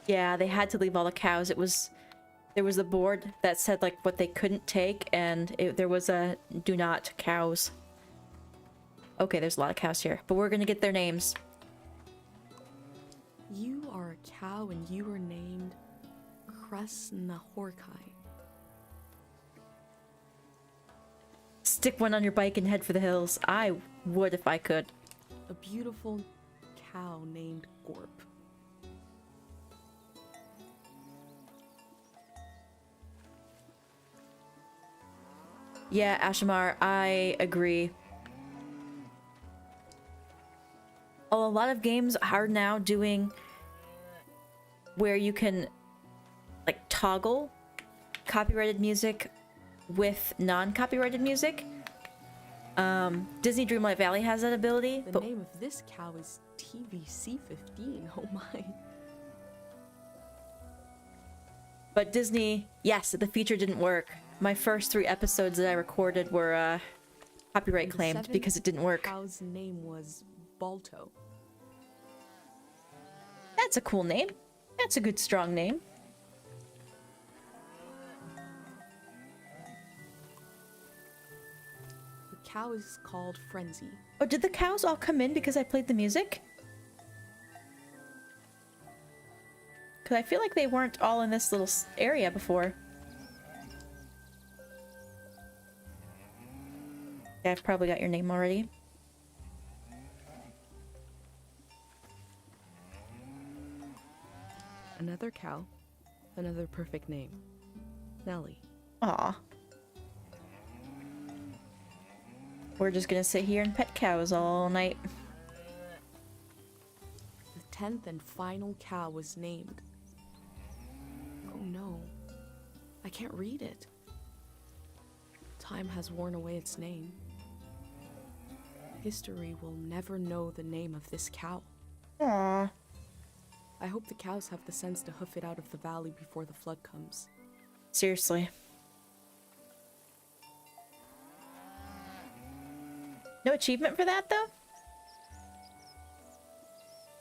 Yeah, they had to leave all the cows. There was a board that said, like, what they couldn't take, and there was a do not cows. Okay, there's a lot of cows here, but we're gonna get their names. You are a cow and you are named Kresnahorkai. Stick one on your bike and head for the hills. I would if I could. A beautiful cow named Gorp. Yeah, Ashamar, I agree. A lot of games are now doing where you can, like, toggle copyrighted music with non-copyrighted music. Disney Dreamlight Valley has that ability. The name of this cow is TVC15. Oh my. But Disney, yes, the feature didn't work. My first 3 episodes that I recorded were copyright claimed because it didn't work. The cow's name was Balto. That's a cool name. That's a good, strong name. The cow is called Frenzy. Oh, did the cows all come in because I played the music? Because I feel like they weren't all in this little area before. Yeah, I've probably got your name already. Another cow. Another perfect name. Nellie. Aw. We're just gonna sit here and pet cows all night. The 10th and final cow was named. Oh no. I can't read it. Time has worn away its name. History will never know the name of this cow. Aw. I hope the cows have the sense to hoof it out of the valley before the flood comes. Seriously. No achievement for that, though?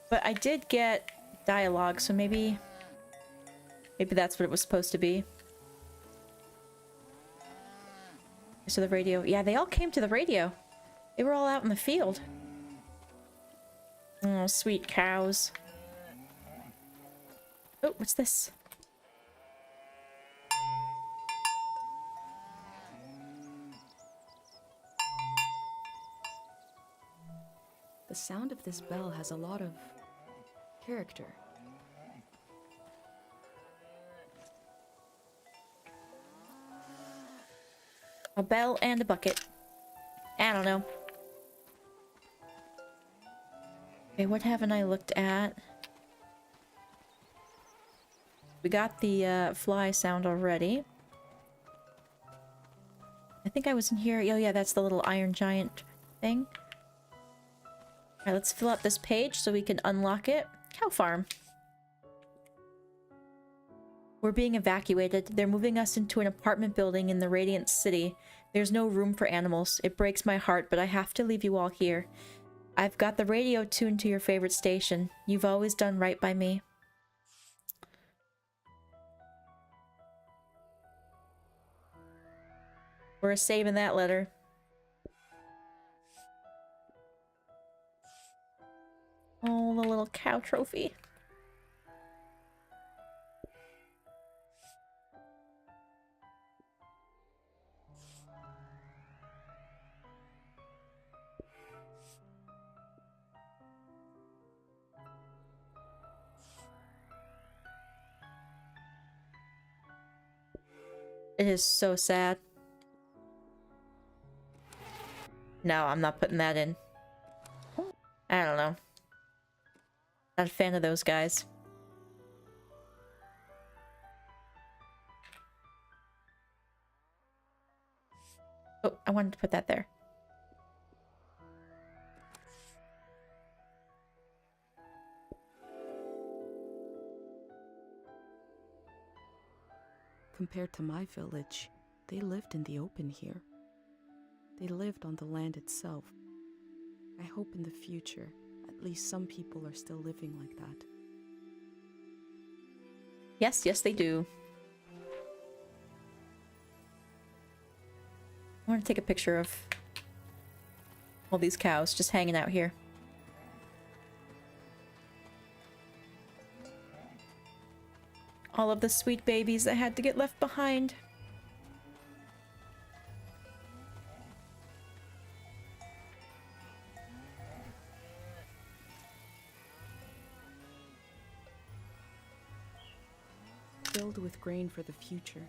But I did get dialogue, so maybe that's what it was supposed to be. So the radio. Yeah, they all came to the radio. They were all out in the field. Oh, sweet cows. Oh, what's this? The sound of this bell has a lot of character. A bell and a bucket. I don't know. Okay, what haven't I looked at? We got the fly sound already. I think I was in here. Oh yeah, that's the little iron giant thing. Alright, let's fill out this page so we can unlock it. Cow farm. We're being evacuated. They're moving us into an apartment building in the Radiant City. There's no room for animals. It breaks my heart, but I have to leave you all here. I've got the radio tuned to your favorite station. You've always done right by me. We're saving that letter. Oh, the little cow trophy. It is so sad. No, I'm not putting that in. I don't know. Not a fan of those guys. Oh, I wanted to put that there. Compared to my village, they lived in the open here. They lived on the land itself. I hope in the future, at least some people are still living like that. Yes, yes, they do. I want to take a picture of all these cows just hanging out here. All of the sweet babies that had to get left behind. Filled with grain for the future.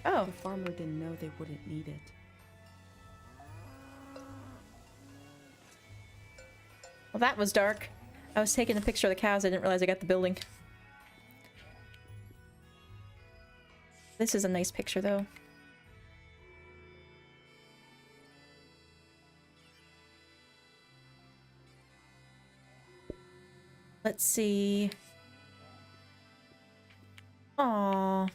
Oh. The farmer didn't know they wouldn't need it. Well, that was dark. I was taking a picture of the cows. I didn't realize I got the building. This is a nice picture, though. Let's see. Aww.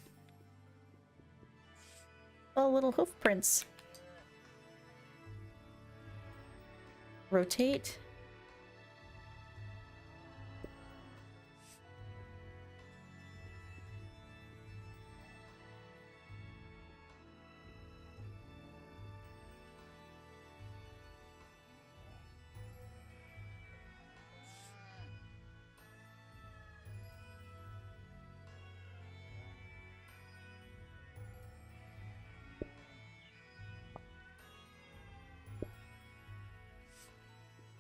Oh, little hoof prints. Rotate.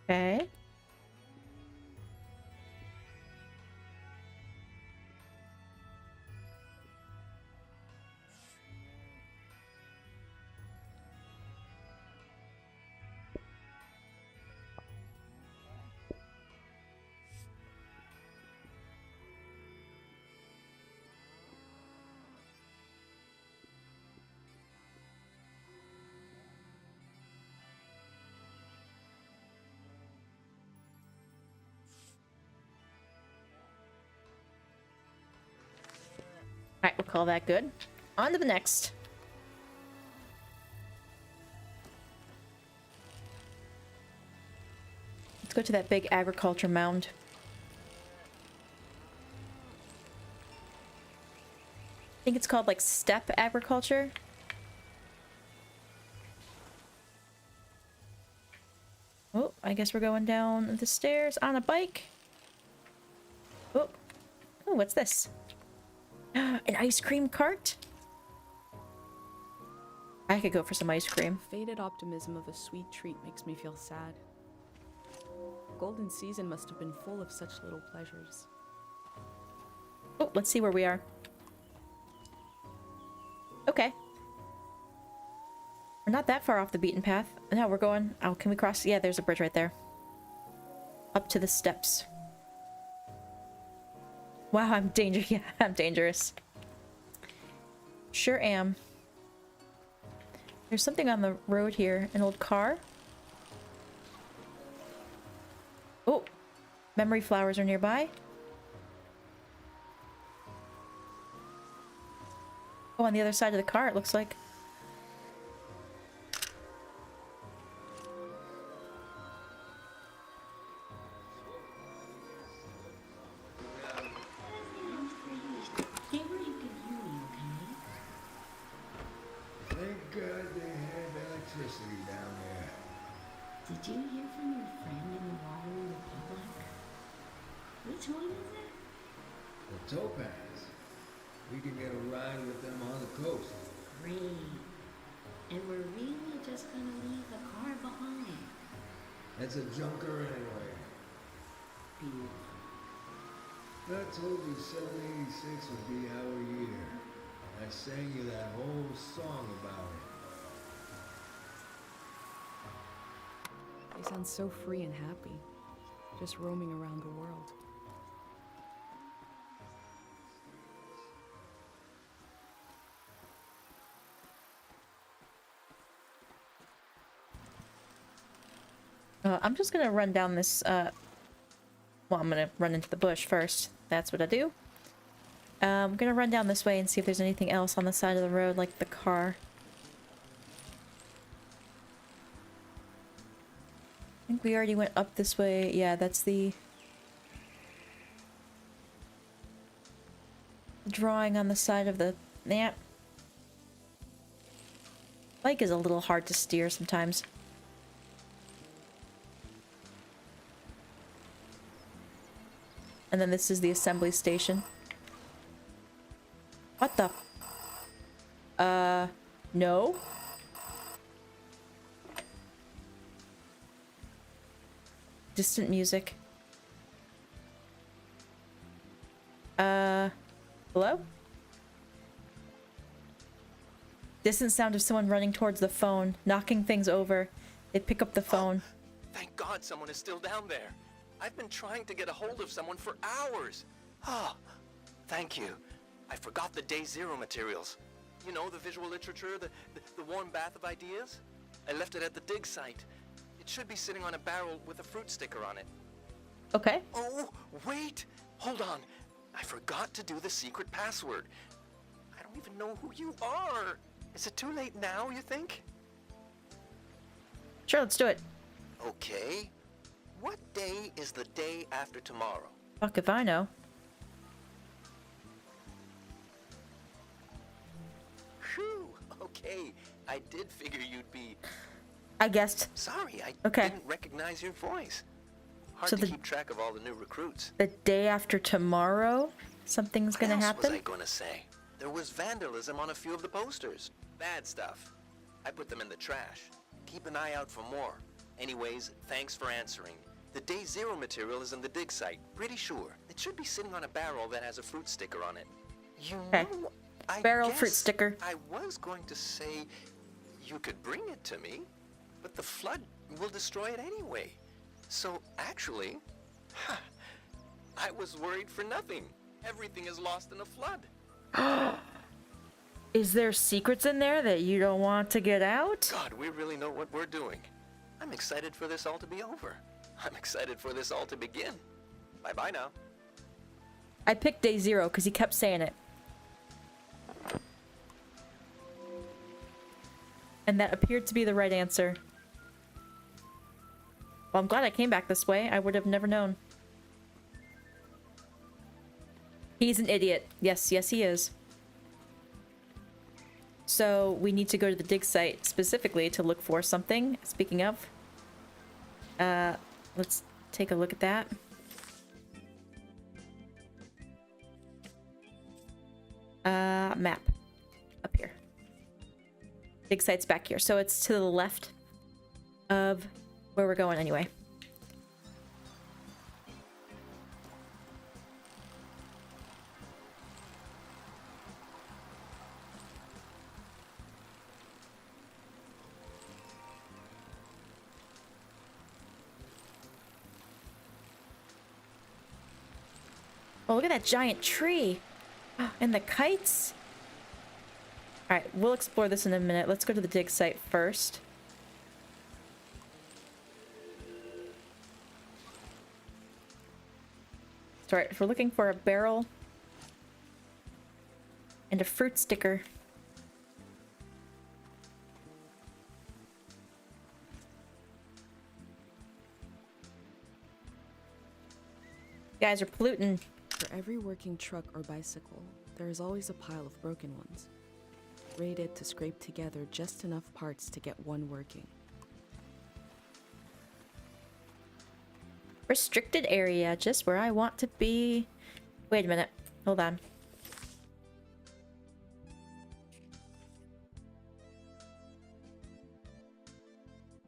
Okay. Alright, we'll call that good. On to the next. Let's go to that big agriculture mound. I think it's called like steppe agriculture. Oh, I guess we're going down the stairs on a bike. Oh, oh, what's this? An ice cream cart? I could go for some ice cream. The faded optimism of a sweet treat makes me feel sad. Golden season must have been full of such little pleasures. Oh, let's see where we are. Okay. We're not that far off the beaten path. No, we're going... Oh, can we cross? Yeah, there's a bridge right there. Up to the steps. Wow, I'm dangerous. Yeah, I'm dangerous. Sure am. There's something on the road here. An old car. Oh, memory flowers are nearby. Oh, on the other side of the car, it looks like. Thank God they have electricity down there. Did you hear from your friend in the Water Republic? Which one is it? The Topaz. We can get a ride with them on the coast. Great. And we're really just gonna leave the car behind. It's a junker anyway. Beautiful. I told you 786 would be our year. I sang you that whole song about it. They sound so free and happy, just roaming around the world. I'm just gonna run down this, well, I'm gonna run into the bush first. That's what I do. I'm gonna run down this way and see if there's anything else on the side of the road, like the car. I think we already went up this way. Yeah, that's the drawing on the side of the... Yeah. Bike is a little hard to steer sometimes. And then this is the assembly station. What the? No? Distant music. Hello? Distant sound of someone running towards the phone, knocking things over. They pick up the phone. Thank God someone is still down there. I've been trying to get a hold of someone for hours. Ah, thank you. I forgot the Day Zero materials. You know, the visual literature, the warm bath of ideas? I left it at the dig site. It should be sitting on a barrel with a fruit sticker on it. Okay. Oh, wait! Hold on. I forgot to do the secret password. I don't even know who you are. Is it too late now, you think? Sure, let's do it. Okay. What day is the day after tomorrow? Fuck if I know. Phew. Okay. I did figure you'd be... I guessed. Sorry, I Okay. didn't recognize your voice. Hard So to the- keep track of all the new recruits. The day after tomorrow, something's gonna What else happen? was I gonna say? There was vandalism on a few of the posters. Bad stuff. I put them in the trash. Keep an eye out for more. Anyways, thanks for answering. The Day Zero material is in the dig site, pretty sure. It should be sitting on a barrel that has a fruit sticker on it. You know, I Barrel guess fruit sticker. I was going to say you could bring it to me, but the flood will destroy it anyway. So actually, I was worried for nothing. Everything is lost in a flood. Is there secrets in there that you don't want to get out? God, we really know what we're doing. I'm excited for this all to be over. I'm excited for this all to begin. Bye-bye now. I picked Day Zero because he kept saying it. And that appeared to be the right answer. Well, I'm glad I came back this way. I would have never known. He's an idiot. Yes, yes he is. So we need to go to the dig site specifically to look for something. Speaking of, let's take a look at that. Map. Up here. Dig site's back here. So it's to the left of where we're going anyway. Oh, look at that giant tree. And the kites. Alright, we'll explore this in a minute. Let's go to the dig site first. Sorry, if we're looking for a barrel and a fruit sticker. You guys are polluting. For every working truck or bicycle, there is always a pile of broken ones, rated to scrape together just enough parts to get one working. Restricted area, just where I want to be. Wait a minute. Hold on.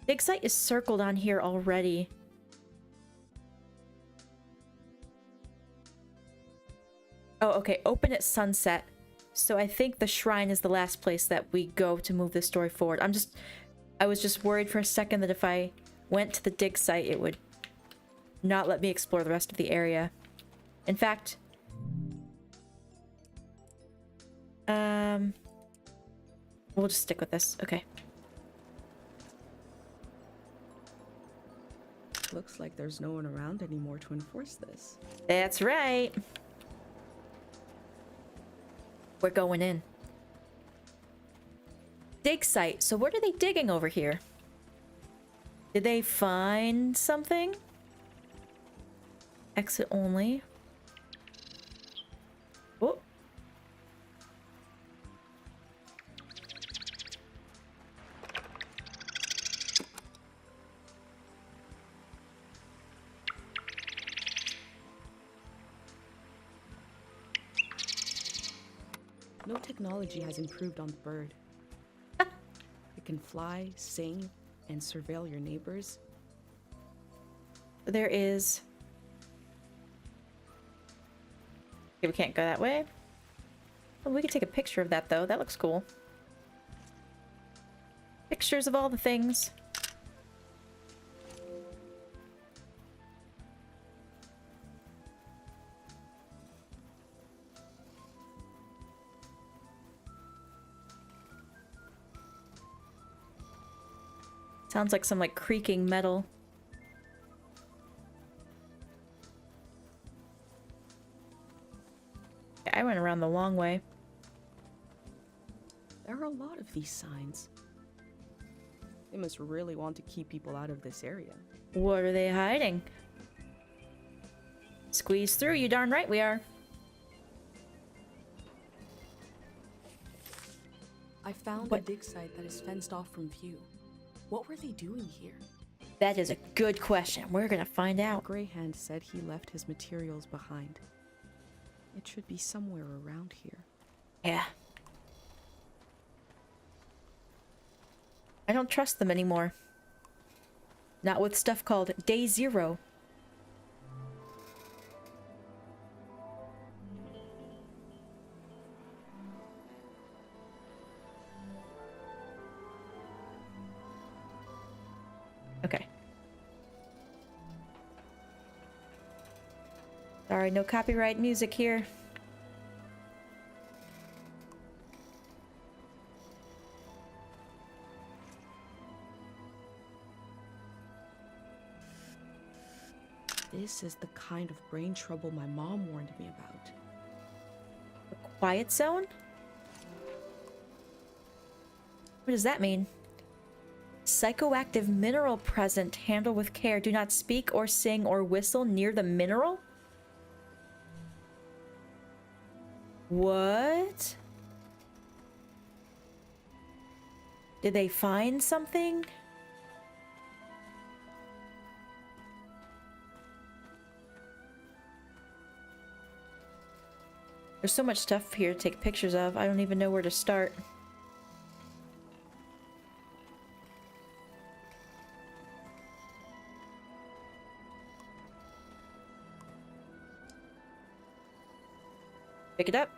Dig site is circled on here already. Oh, okay. Open at sunset. So I think the shrine is the last place that we go to move this story forward. I was just worried for a second that if I went to the dig site, it would not let me explore the rest of the area. In fact, we'll just stick with this. Okay. Looks like there's no one around anymore to enforce this. That's right. We're going in. Dig site. So what are they digging over here? Did they find something? Exit only. Oh. No technology has improved on the bird. It can fly, sing, and surveil your neighbors. There is... Okay, we can't go that way. Oh, we could take a picture of that, though. That looks cool. Pictures of all the things. Sounds like some, like, creaking metal. Yeah, I went around the long way. There are a lot of these signs. They must really want to keep people out of this area. What are they hiding? Squeeze through, you darn right we are. I found a dig site that is fenced off from view. What were they doing here? That is a good question. We're gonna find out. Greyhand said he left his materials behind. It should be somewhere around here. Yeah. I don't trust them anymore. Not with stuff called Day Zero. Okay. Sorry, no copyright music here. This is the kind of brain trouble my mom warned me about. The quiet zone? What does that mean? Psychoactive mineral present. Handle with care. Do not speak or sing or whistle near the mineral? What? Did they find something? There's so much stuff here to take pictures of. I don't even know where to start. Pick it up.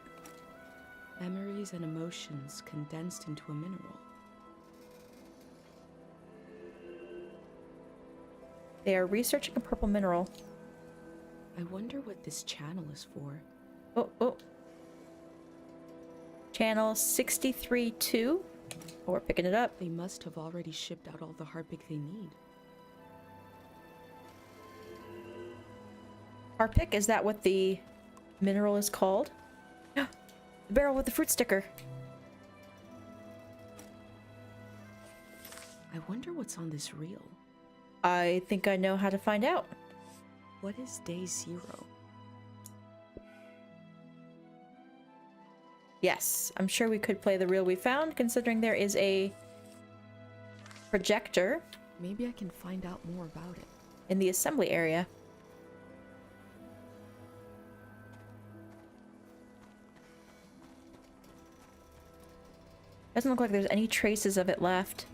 Memories and emotions condensed into a mineral. They are researching a purple mineral. I wonder what this channel is for. Oh. Channel 63-2. Oh, we're picking it up. They must have already shipped out all the Harpic they need. Harpic, is that what the mineral is called? The barrel with the fruit sticker. I wonder what's on this reel. I think I know how to find out. What is Day Zero? Yes, I'm sure we could play the reel we found, considering there is a projector. Maybe I can find out more about it. In the assembly area. Doesn't look like there's any traces of it left.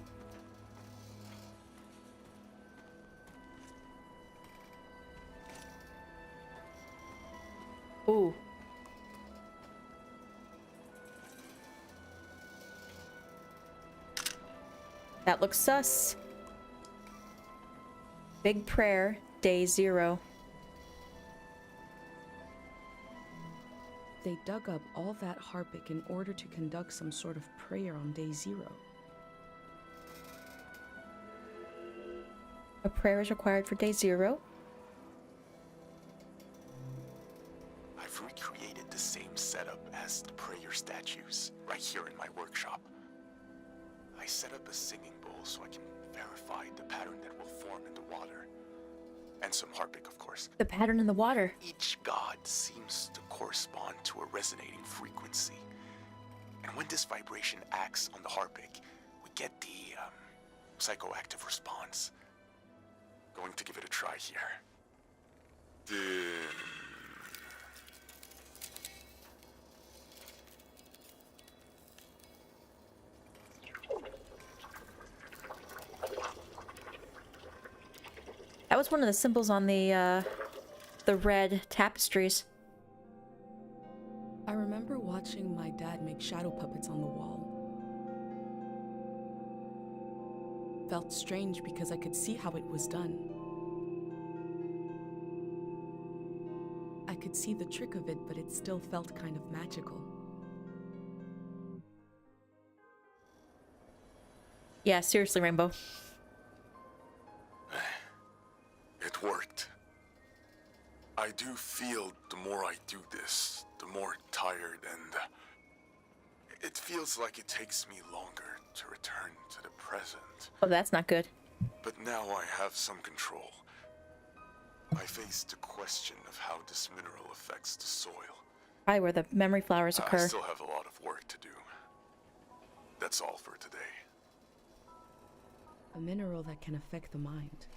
Ooh. That looks sus. Big prayer, Day Zero. They dug up all that Harpic in order to conduct some sort of prayer on Day Zero. A prayer is required for Day Zero. I've recreated the same setup as the prayer statues right here in my workshop. I set up a singing bowl so I can verify the pattern that will form in the water. And some Harpic, of course. The pattern in the water. Each god seems to correspond to a resonating frequency. And when this vibration acts on the Harpic, we get the psychoactive response. Going to give it a try here. That was one of the symbols on the red tapestries. I remember watching my dad make shadow puppets on the wall. Felt strange because I could see how it was done. I could see the trick of it, but it still felt kind of magical. Yeah, seriously, Rainbow. It worked. I do feel the more I do this, the more tired, and it feels like it takes me longer to return to the present. Oh, that's not good. But now I have some control. I face the question of how this mineral affects the soil. Probably where the memory flowers occur. I still have a lot of work to do. That's all for today. A mineral that can affect the mind.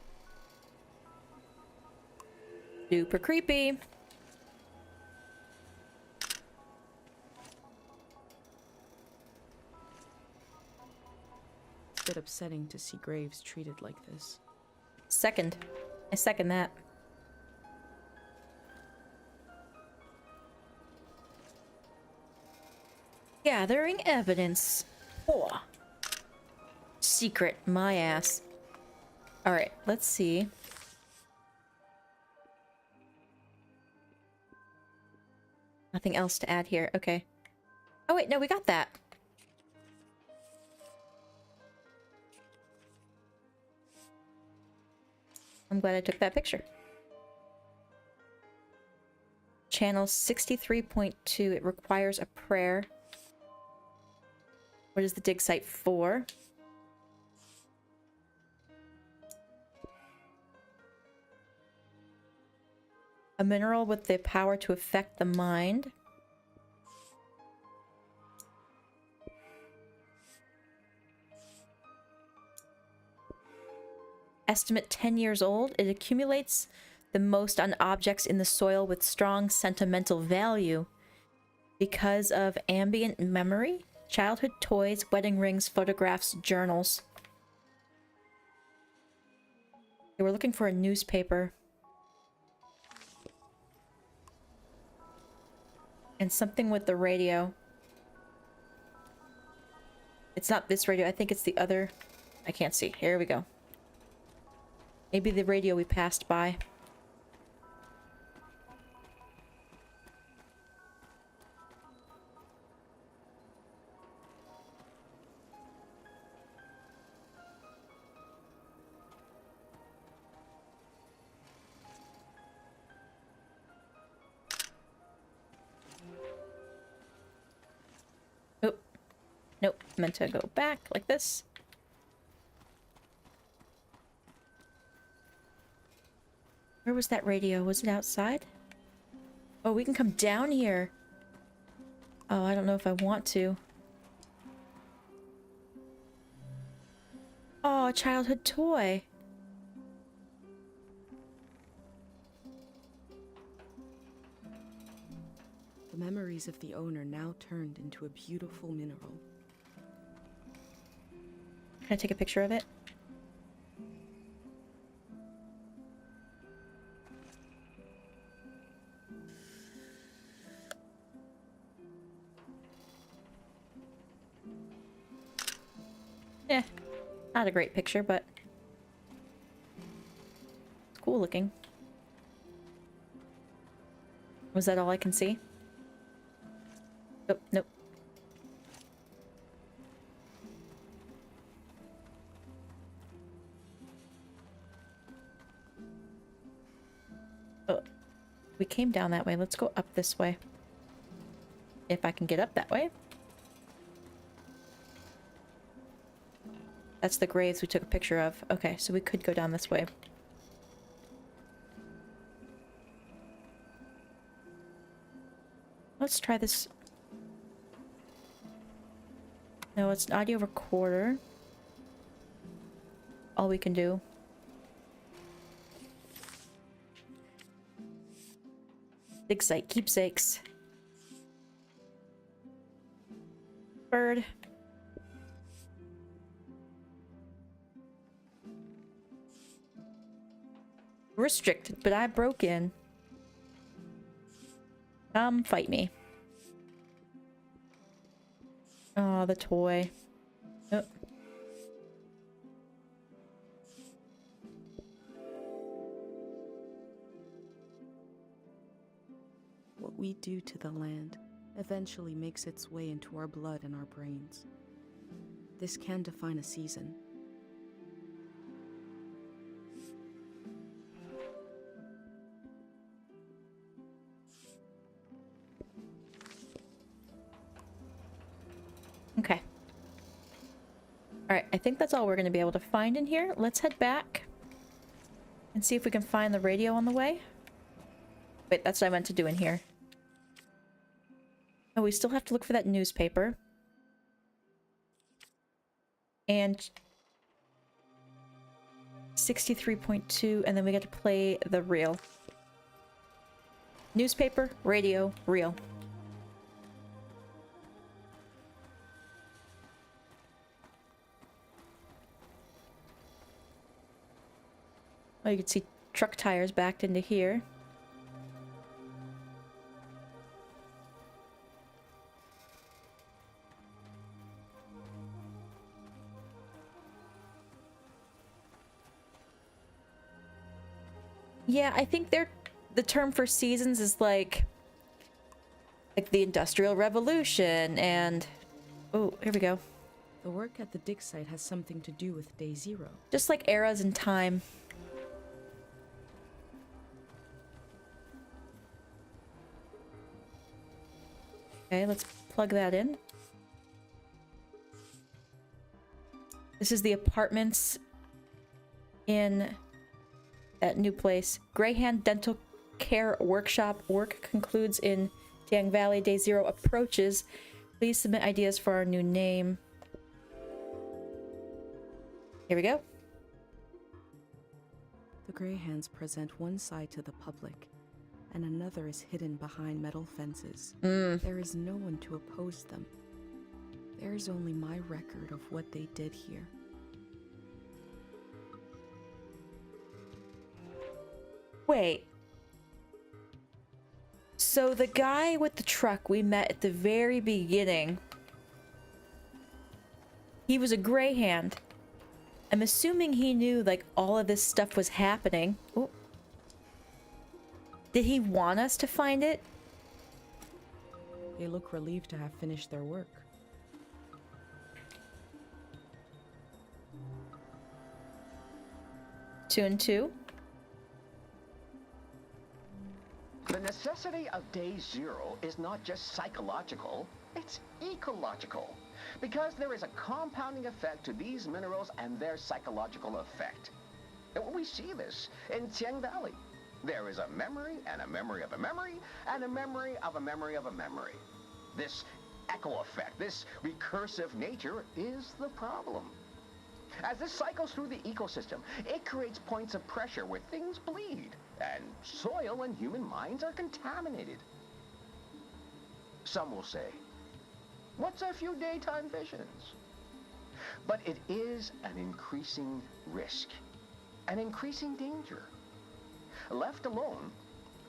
Super creepy. It's a bit upsetting to see graves treated like this. Second. I second that. Gathering evidence. Oh. Secret, my ass. Alright, let's see. Nothing else to add here. Okay. Oh wait, no, we got that. I'm glad I took that picture. Channel 63.2. It requires a prayer. What is the dig site for? A mineral with the power to affect the mind. Estimate 10 years old. It accumulates the most on objects in the soil with strong sentimental value because of ambient memory, childhood toys, wedding rings, photographs, journals. Okay, we're looking for a newspaper. And something with the radio. It's not this radio. I think it's the other. I can't see. Here we go. Maybe the radio we passed by. Nope, meant to go back like this. Where was that radio? Was it outside? Oh, we can come down here. Oh, I don't know if I want to. Oh, a childhood toy. The memories of the owner now turned into a beautiful mineral. Can I take a picture of it? Yeah, not a great picture, but it's cool looking. Was that all I can see? Oh, nope. Oh, we came down that way. Let's go up this way. If I can get up that way. That's the graves we took a picture of. Okay, so we could go down this way. Let's try this. No, it's an audio recorder. All we can do. Dig site keepsakes. Bird. Restricted, but I broke in. Come fight me. Oh, the toy. Oh. What we do to the land eventually makes its way into our blood and our brains. This can define a season. Okay. Alright, I think that's all we're going to be able to find in here. Let's head back and see if we can find the radio on the way. Wait, that's what I meant to do in here. Oh, we still have to look for that newspaper. And 63.2, and then we get to play the reel. Newspaper, radio, reel. Oh, you can see truck tires backed into here. Yeah, I think the term for seasons is like the Industrial Revolution and... Oh, here we go. The work at the dig site has something to do with day 0. Just like eras in time. Okay, let's plug that in. This is the apartments in that new place. Greyhand Dental Care Workshop. Work concludes in Tieng Valley. Day 0 approaches. Please submit ideas for our new name. Here we go. The Greyhands present one side to the public, and another is hidden behind metal fences. There is no one to oppose them. There is only my record of what they did here. Wait. So the guy with the truck we met at the very beginning, he was a Greyhand. I'm assuming he knew, like, all of this stuff was happening. Ooh. Did he want us to find it? They look relieved to have finished their work. 2 and 2. The necessity of day 0 is not just psychological, it's ecological. Because there is a compounding effect to these minerals and their psychological effect. And we see this in Tieng Valley. There is a memory and a memory of a memory and a memory of a memory of a memory. This echo effect, this recursive nature is the problem. As this cycles through the ecosystem, it creates points of pressure where things bleed, and soil and human minds are contaminated. Some will say, what's a few daytime visions? But it is an increasing risk, an increasing danger. Left alone,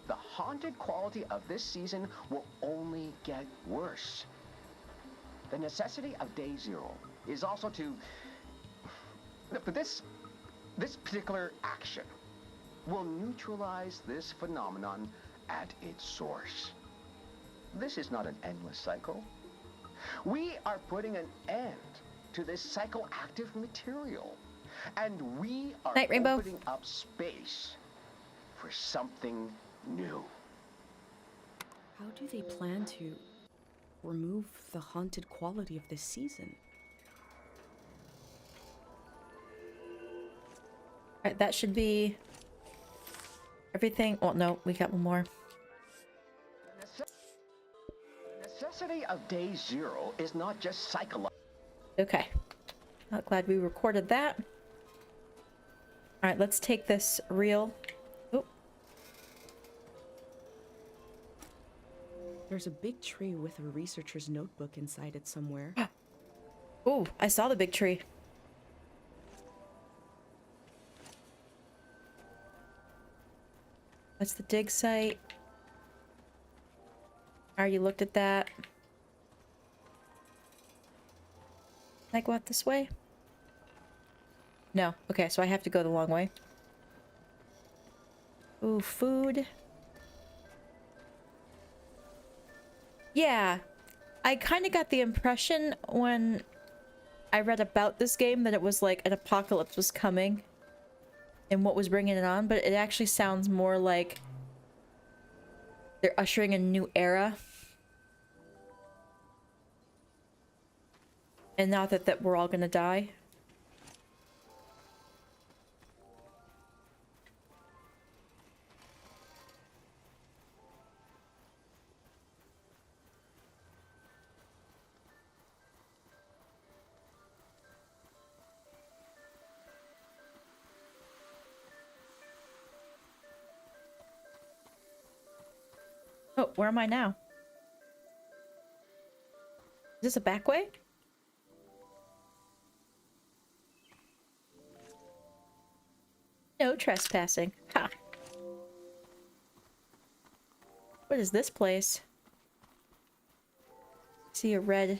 the haunted quality of this season will only get worse. The necessity of day 0 is also to... But this particular action will neutralize this phenomenon at its source. This is not an endless cycle. We are putting an end to this psychoactive material, and we are opening up space for something new. How do they plan to remove the haunted quality of this season? Alright, that should be everything. Oh, no, we got one more. The necessity of day 0 is not just psychological. Okay. Not glad we recorded that. Alright, let's take this reel. Oh. There's a big tree with a researcher's notebook inside it somewhere. Oh, I saw the big tree. That's the dig site. Already looked at that. Can I go out this way? No. Okay, so I have to go the long way. Ooh, food. Yeah. I kind of got the impression when I read about this game that it was like an apocalypse was coming and what was bringing it on, but it actually sounds more like they're ushering a new era. And not that we're all gonna die. Oh, where am I now? Is this a back way? No, trespassing. Ha! What is this place? See a red...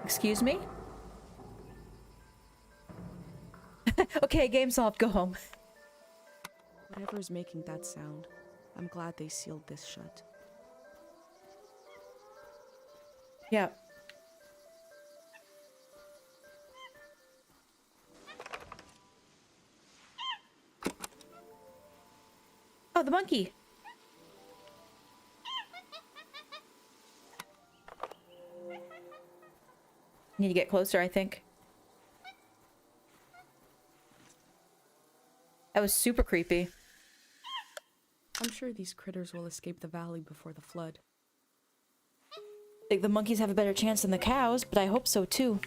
Excuse me? Okay, game solved. Go home. Whatever's making that sound, I'm glad they sealed this shut. Yeah. Oh, the monkey. Need to get closer, I think. That was super creepy. I'm sure these critters will escape the valley before the flood. I think the monkeys have a better chance than the cows, but I hope so too.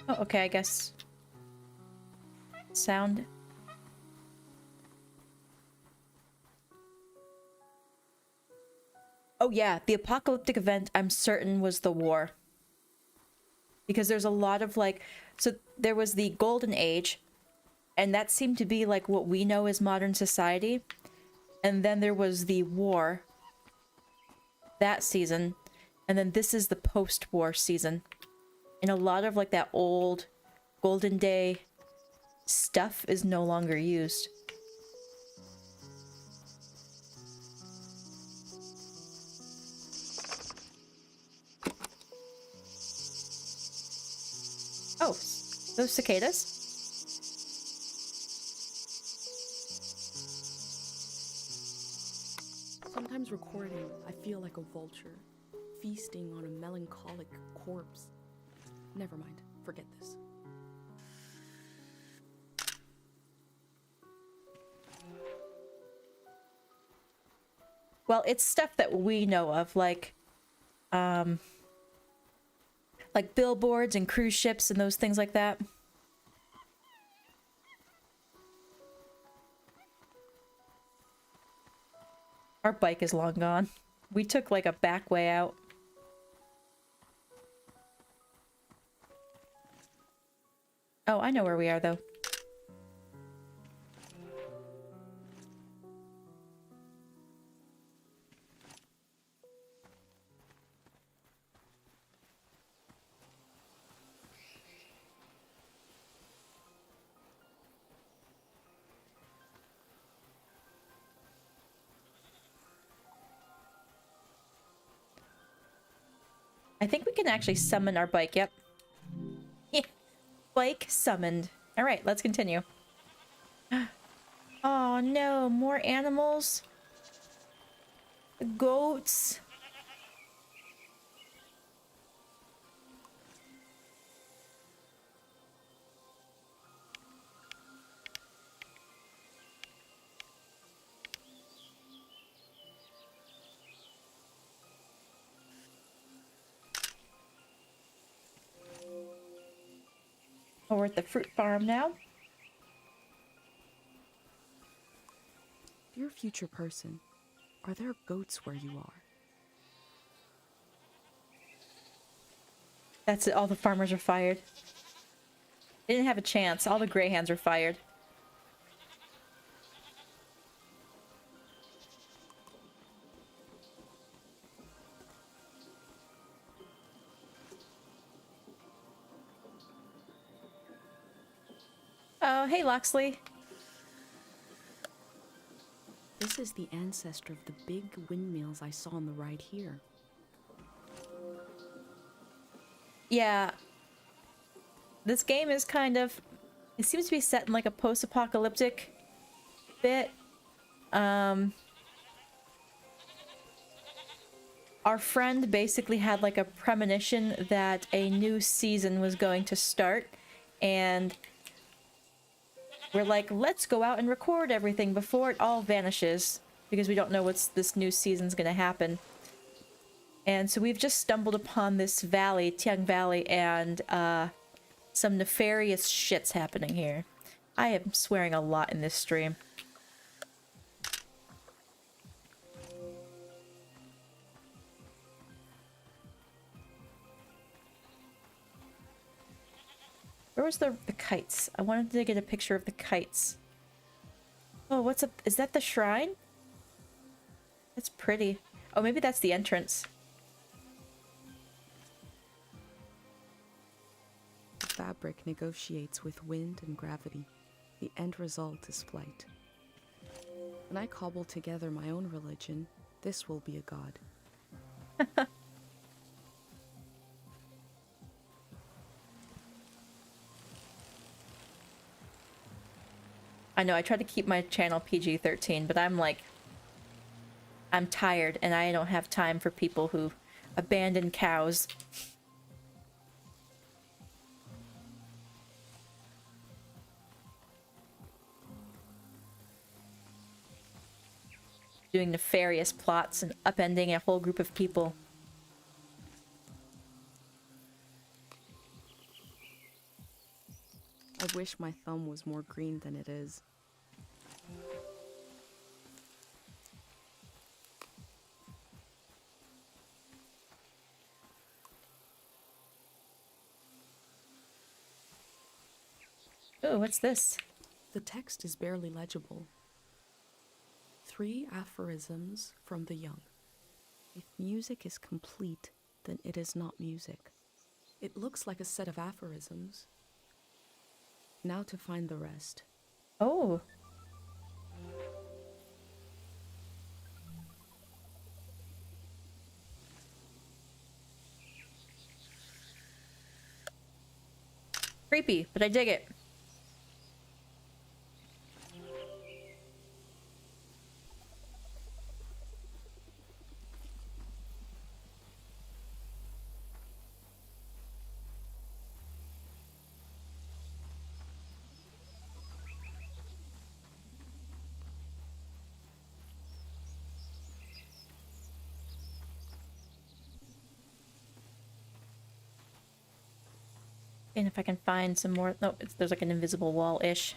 Oh, okay, I guess. Sound. Oh yeah, the apocalyptic event, I'm certain, was the war. Because there's a lot of like... So there was the Golden Age, and that seemed to be like what we know as modern society. And then there was the war. That season. And then this is the post-war season. And a lot of like that old Golden Day stuff is no longer used. Oh, those cicadas? Sometimes recording, I feel like a vulture, feasting on a melancholic corpse. Never mind, forget this. Well, it's stuff that we know of, like billboards and cruise ships and those things like that. Our bike is long gone. We took like a back way out. Oh, I know where we are though. I think we can actually summon our bike, yep. Bike summoned. Alright, let's continue. Oh no, more animals. Goats. Oh, we're at the fruit farm now. Dear future person, are there goats where you are? That's it, all the farmers are fired. They didn't have a chance, all the greyhounds are fired. Oh, hey Loxley. This is the ancestor of the big windmills I saw on the ride here. Yeah. This game is kind of... It seems to be set in like a post-apocalyptic bit. Our friend basically had like a premonition that a new season was going to start, and we're like, let's go out and record everything before it all vanishes. because we don't know what's this new season's gonna happen. And so we've just stumbled upon this valley, Tieng Valley, and some nefarious shit's happening here. I am swearing a lot in this stream. Where was the kites? I wanted to get a picture of the kites. Oh, what's up? Is that the shrine? That's pretty. Oh, maybe that's the entrance. The fabric negotiates with wind and gravity. The end result is flight. When I cobble together my own religion, this will be a god. I know, I try to keep my channel PG-13, but I'm like... I'm tired, and I don't have time for people who abandon cows. Doing nefarious plots and upending a whole group of people. I wish my thumb was more green than it is. Oh, what's this? The text is barely legible. 3 aphorisms from the young. If music is complete, then it is not music. It looks like a set of aphorisms. Now to find the rest. Oh. Creepy, but I dig it. And if I can find some more... No, there's like an invisible wall-ish.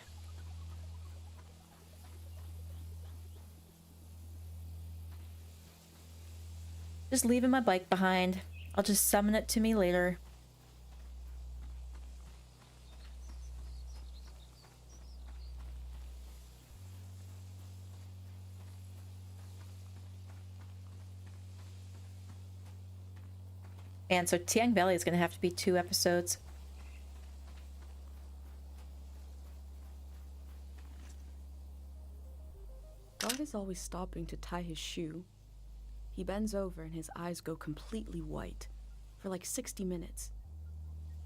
Just leaving my bike behind. I'll just summon it to me later. And so Tieng Valley is going to have to be 2 episodes. God is always stopping to tie his shoe. He bends over and his eyes go completely white for like 60 minutes.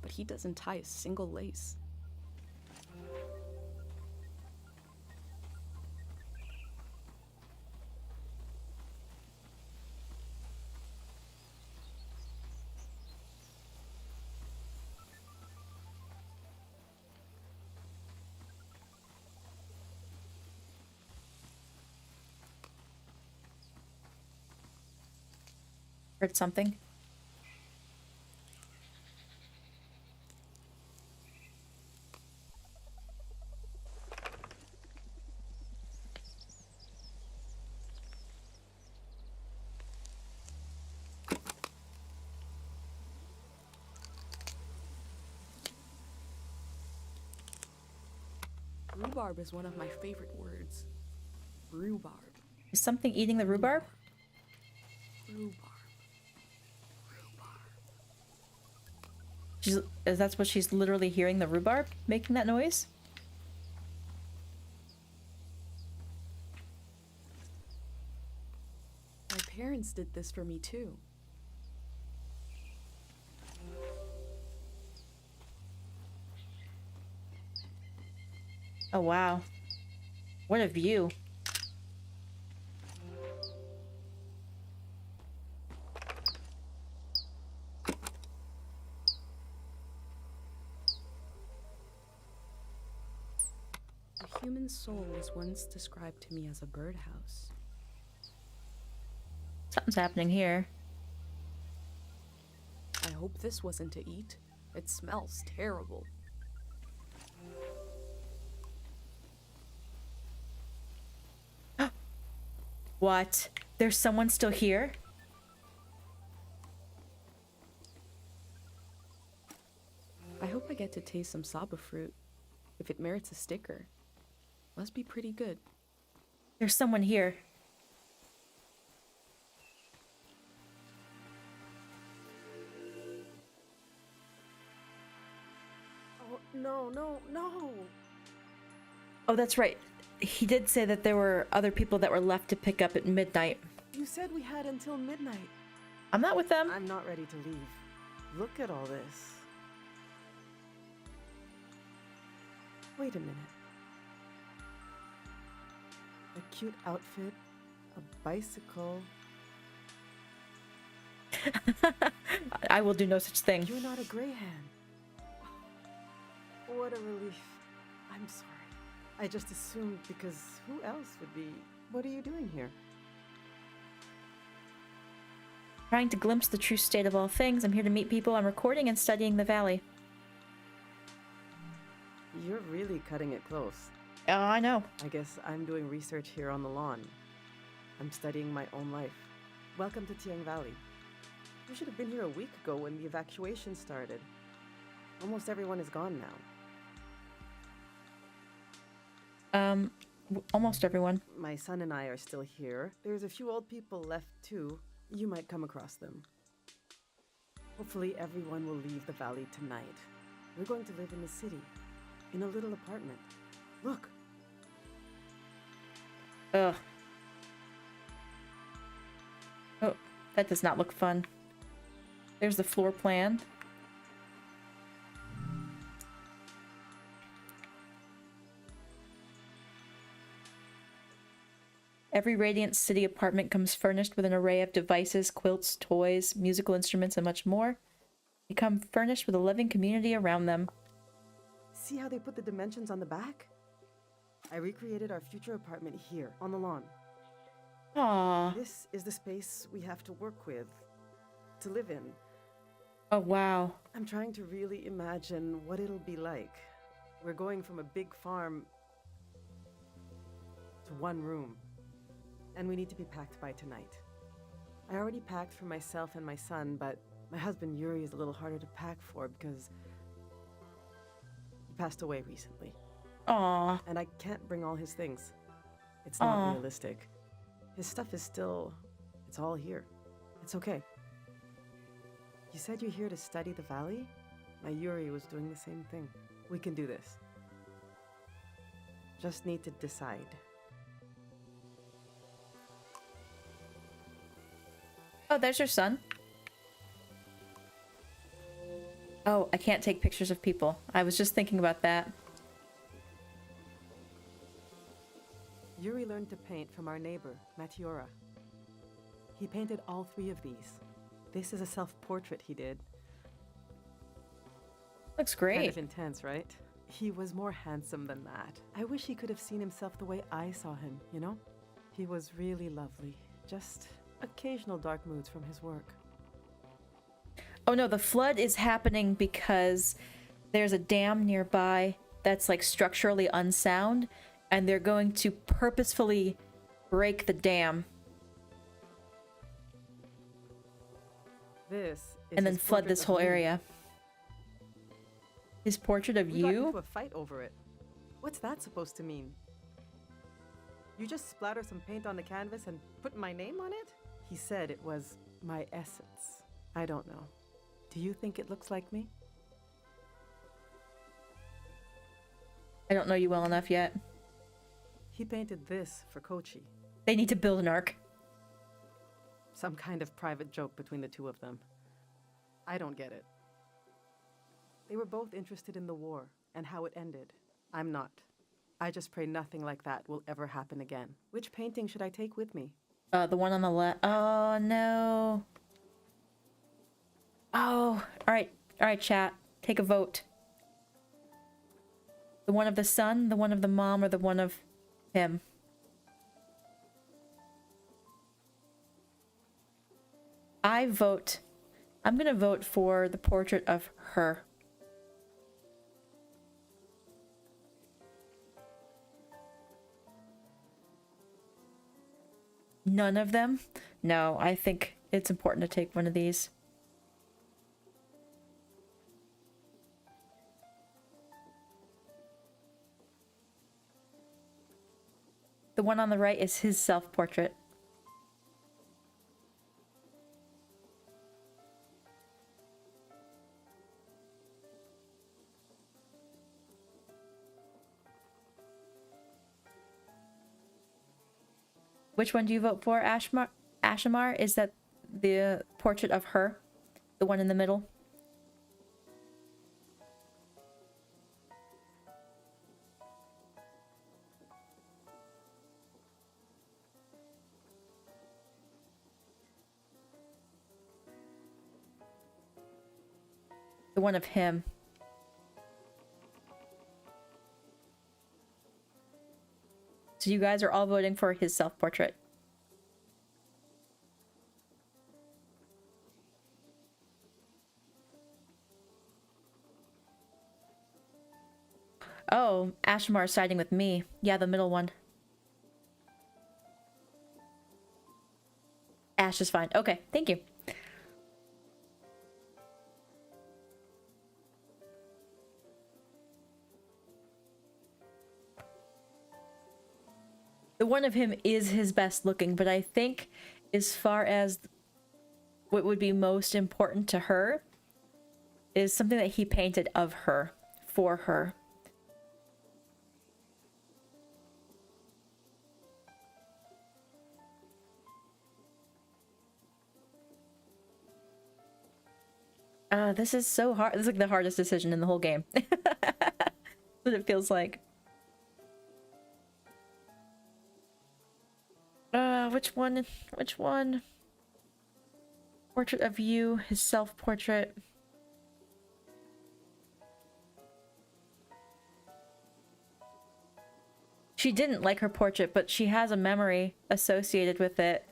But he doesn't tie a single lace. Heard something. Rhubarb is one of my favorite words. Rhubarb. Is something eating the rhubarb? Rhubarb. That's what she's literally hearing, the rhubarb making that noise? My parents did this for me too. Oh wow. What a view. The human soul was once described to me as a birdhouse. Something's happening here. I hope this wasn't to eat. It smells terrible. What? There's someone still here? I hope I get to taste some saba fruit. If it merits a sticker, must be pretty good. There's someone here. Oh, no. Oh, that's right. He did say that there were other people that were left to pick up at midnight. You said we had until midnight. I'm not with them. I'm not ready to leave. Look at all this. Wait a minute. A cute outfit, a bicycle. I will do no such thing. You're not a Greyhound. What a relief. I'm sorry. I just assumed because who else would be... What are you doing here? Trying to glimpse the true state of all things. I'm here to meet people. I'm recording and studying the valley. You're really cutting it close. Oh, I know. I guess I'm doing research here on the lawn. I'm studying my own life. Welcome to Tieng Valley. You should have been here a week ago when the evacuation started. Almost everyone is gone now. Almost everyone. My son and I are still here. There's a few old people left too. You might come across them. Hopefully everyone will leave the valley tonight. We're going to live in the city, in a little apartment. Look. Ugh. Oh, that does not look fun. There's the floor plan. Every Radiant City apartment comes furnished with an array of devices, quilts, toys, musical instruments, and much more. They come furnished with a loving community around them. See how they put the dimensions on the back? I recreated our future apartment here, on the lawn. Aww. This is the space we have to work with, to live in. Oh, wow. I'm trying to really imagine what it'll be like. We're going from a big farm to one room. And we need to be packed by tonight. I already packed for myself and my son, but my husband Yuri is a little harder to pack for because he passed away recently. Aww. And I can't bring all his things. It's not realistic. His stuff is still... It's all here. It's okay. You said you're here to study the valley? My Yuri was doing the same thing. We can do this. Just need to decide. Oh, there's your son. Oh, I can't take pictures of people. I was just thinking about that. Yuri learned to paint from our neighbor, Matiora. He painted all 3 of these. This is a self-portrait he did. Looks great. Kind of intense, right? He was more handsome than that. I wish he could have seen himself the way I saw him, you know? He was really lovely. Just occasional dark moods from his work. Oh no, the flood is happening because there's a dam nearby that's like structurally unsound, and they're going to purposefully break the dam. This is and then flood this whole area. His portrait of we got you? into a fight over it. What's that supposed to mean? You just splatter some paint on the canvas and put my name on it? He said it was my essence. I don't know. Do you think it looks like me? I don't know you well enough yet. He painted this for Kochi. They need to build an ark. Some kind of private joke between the two of them. I don't get it. They were both interested in the war and how it ended. I'm not. I just pray nothing like that will ever happen again. Which painting should I take with me? The one on the left. Oh, no. Oh, all right, chat. Take a vote. The one of the son, the one of the mom, or the one of him? I'm gonna vote for the portrait of her. None of them? No, I think it's important to take one of these. The one on the right is his self-portrait. Which one do you vote for, Ashamar? Is that the portrait of her? The one in the middle? The one of him. So you guys are all voting for his self-portrait. Oh, Ashamar is siding with me. Yeah, the middle one. Ash is fine. Okay, thank you. The one of him is his best looking, but I think as far as what would be most important to her is something that he painted of her, for her. This is so hard. This is like the hardest decision in the whole game. That's what it feels like. Which one? Which one? Portrait of you, his self-portrait. She didn't like her portrait, but she has a memory associated with it.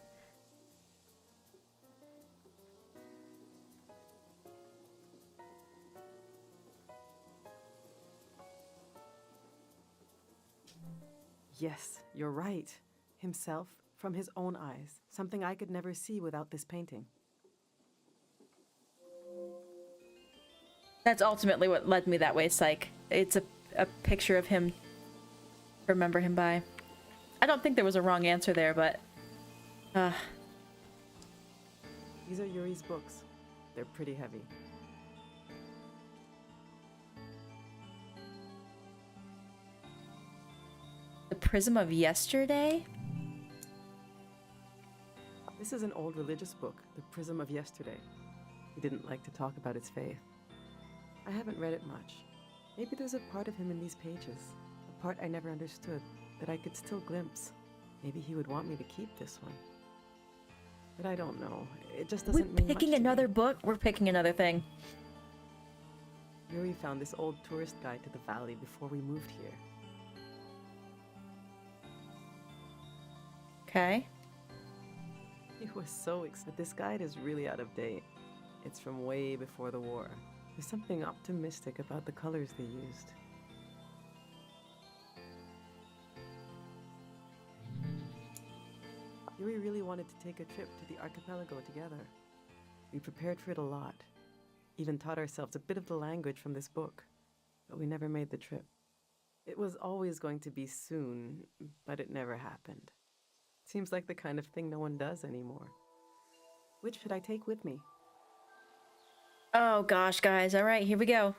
Yes, you're right. Himself, from his own eyes. Something I could never see without this painting. That's ultimately what led me that way, Psych. It's a picture of him. Remember him by. I don't think there was a wrong answer there, but... These are Yuri's books. They're pretty heavy. The Prism of Yesterday? This is an old religious book, The Prism of Yesterday. He didn't like to talk about his faith. I haven't read it much. Maybe there's a part of him in these pages, a part I never understood, that I could still glimpse. Maybe he would want me to keep this one. But I don't know. It just doesn't mean much. We're picking another book? We're picking another thing. Yuri found this old tourist guide to the valley before we moved here. Okay. He was so excited. This guide is really out of date. It's from way before the war. There's something optimistic about the colors they used. Yuri really wanted to take a trip to the archipelago together. We prepared for it a lot. Even taught ourselves a bit of the language from this book. But we never made the trip. It was always going to be soon, but it never happened. Seems like the kind of thing no one does anymore. Which should I take with me? Oh gosh, guys. All right, here we go.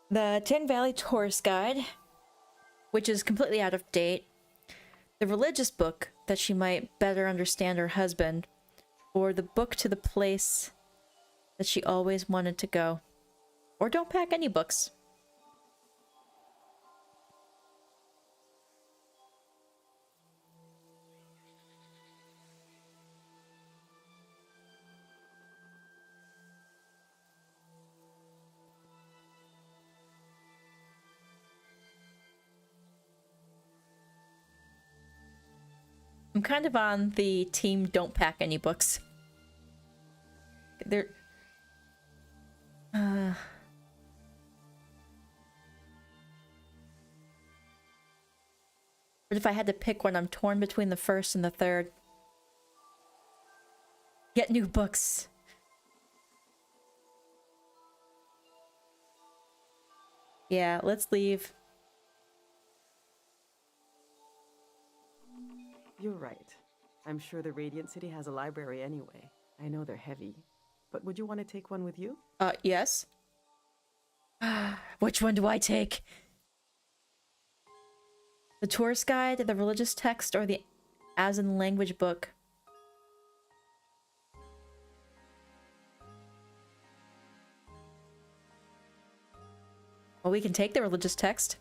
The Tin Valley Tourist Guide, which is completely out of date. The religious book that she might better understand her husband, or the book to the place that she always wanted to go. Or don't pack any books. I'm kind of on the team don't pack any books. They're... But if I had to pick one, I'm torn between the first and the third. Get new books. Yeah, let's leave. You're right. I'm sure the Radiant City has a library anyway. I know they're heavy. But would you want to take one with you? Yes. Which one do I take? The tourist guide, the religious text, or the as in language book? Well, we can take the religious text.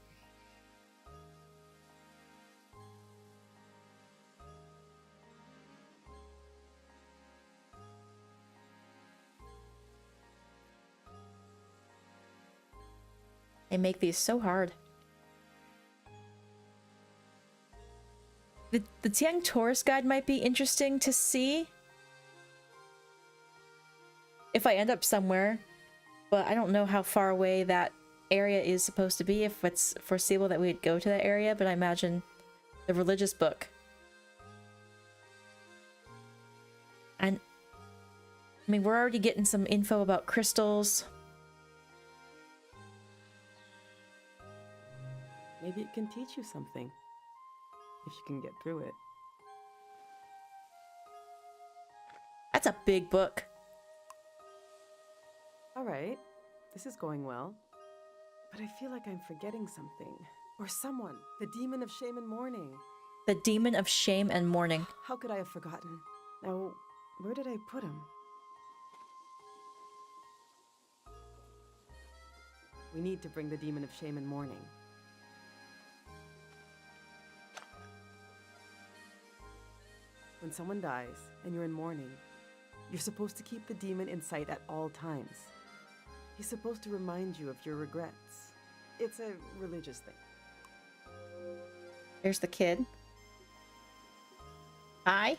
They make these so hard. The Tieng tourist guide might be interesting to see if I end up somewhere, but I don't know how far away that area is supposed to be, if it's foreseeable that we'd go to that area, but I imagine the religious book. And I mean, we're already getting some info about crystals. Maybe it can teach you something. If you can get through it. That's a big book. All right. This is going well. But I feel like I'm forgetting something. Or someone. The demon of shame and mourning. The demon of shame and mourning. How could I have forgotten? Now, where did I put him? We need to bring the demon of shame and mourning. When someone dies and you're in mourning, you're supposed to keep the demon in sight at all times. He's supposed to remind you of your regrets. It's a religious thing. There's the kid. Hi.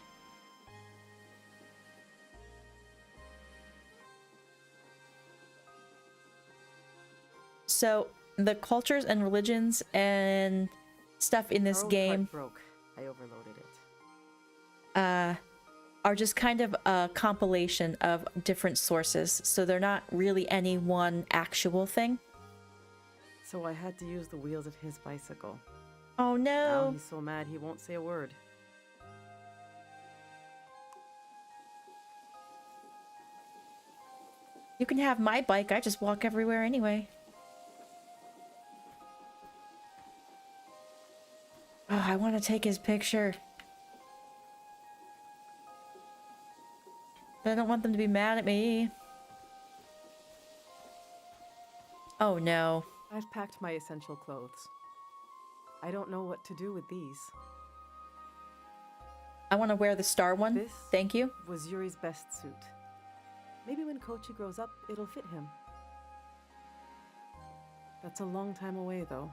So, the cultures and religions and stuff in this game broke. I overloaded it. Are just kind of a compilation of different sources, so they're not really any one actual thing. So I had to use the wheels of his bicycle. Oh no! Now he's so mad he won't say a word. You can have my bike, I just walk everywhere anyway. Oh, I want to take his picture. But I don't want them to be mad at me. Oh no. I've packed my essential clothes. I don't know what to do with these. I want to wear the star one. This Thank you. Was Yuri's best suit. Maybe when Kochi grows up, it'll fit him. That's a long time away, though.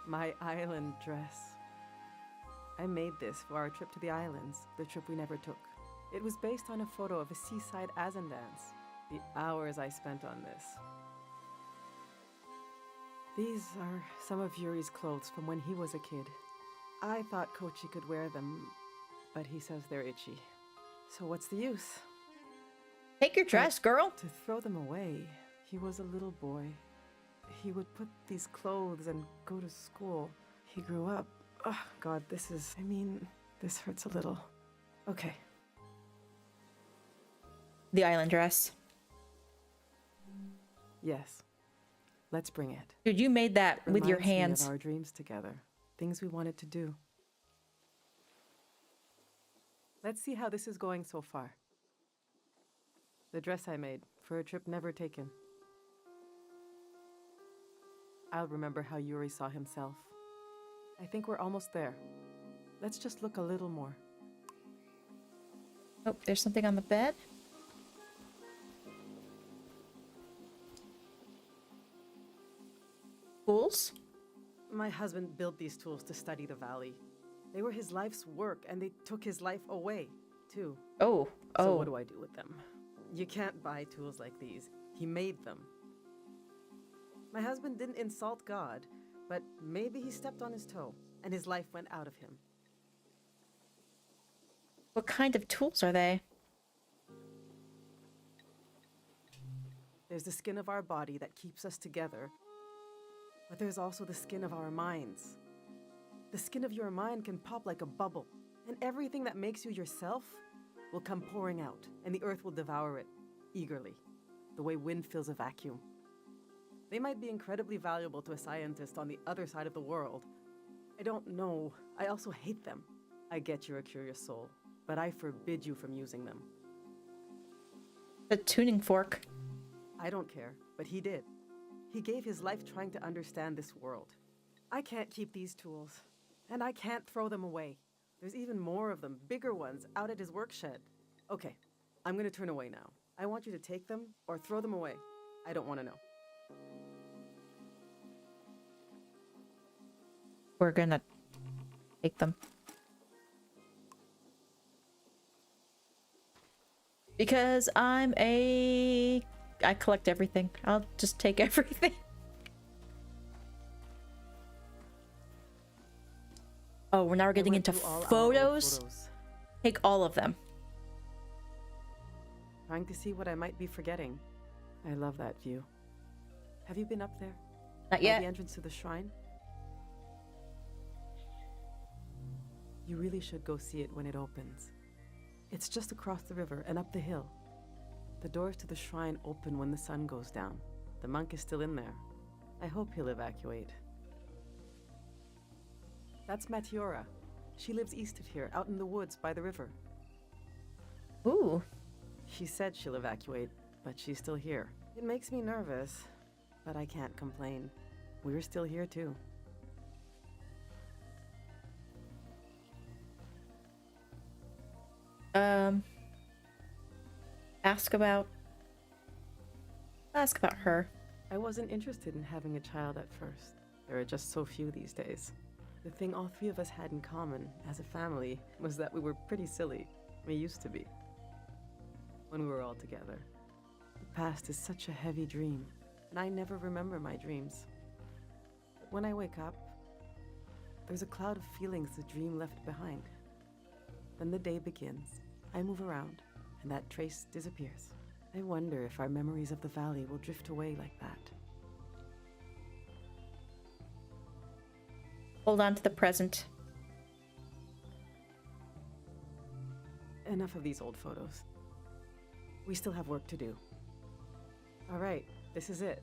My island dress. I made this for our trip to the islands, the trip we never took. It was based on a photo of a seaside Azan dance. The hours I spent on this. These are some of Yuri's clothes from when he was a kid. I thought Kochi could wear them, but he says they're itchy. So what's the use? Take your dress, girl. To throw them away. He was a little boy. He would put these clothes and go to school. He grew up. Oh, God, this hurts a little. Okay. The island dress. Yes. Let's bring it. Dude, you made that with your Reminds me hands. of our dreams together. Things we wanted to do. Let's see how this is going so far. The dress I made for a trip never taken. I'll remember how Yuri saw himself. I think we're almost there. Let's just look a little more. Oh, there's something on the bed. Tools? My husband built these tools to study the valley. They were his life's work, and they took his life away. too. Oh, So oh. what do I do with them? You can't buy tools like these. He made them. My husband didn't insult God, but maybe he stepped on his toe, and his life went out of him. What kind of tools are they? There's the skin of our body that keeps us together, but there's also the skin of our minds. The skin of your mind can pop like a bubble, and everything that makes you yourself will come pouring out, and the earth will devour it eagerly, the way wind fills a vacuum. They might be incredibly valuable to a scientist on the other side of the world. I don't know. I also hate them. I get you're a curious soul, but I forbid you from using them. The tuning fork. I don't care, but he did. He gave his life trying to understand this world. I can't keep these tools, and I can't throw them away. There's even more of them, bigger ones, out at his work shed. Okay, I'm gonna turn away now. I want you to take them or throw them away. I don't want to know. We're gonna take them. Because I collect everything. I'll just take everything. Oh, we're getting into photos. Take all of them. Trying to see what I might be forgetting. I love that view. Have you been up there? Not yet. At the entrance to the shrine? You really should go see it when it opens. It's just across the river and up the hill. The doors to the shrine open when the sun goes down. The monk is still in there. I hope he'll evacuate. That's Matiora. She lives east of here, out in the woods by the river. Ooh. She said she'll evacuate, but she's still here. It makes me nervous, but I can't complain. We're still here too. Ask about her. I wasn't interested in having a child at first. There are just so few these days. The thing all three of us had in common as a family was that we were pretty silly. We used to be. When we were all together. The past is such a heavy dream, and I never remember my dreams. But when I wake up, there's a cloud of feelings the dream left behind. Then the day begins. I move around, and that trace disappears. I wonder if our memories of the valley will drift away like that. Hold on to the present. Enough of these old photos. We still have work to do. All right, this is it.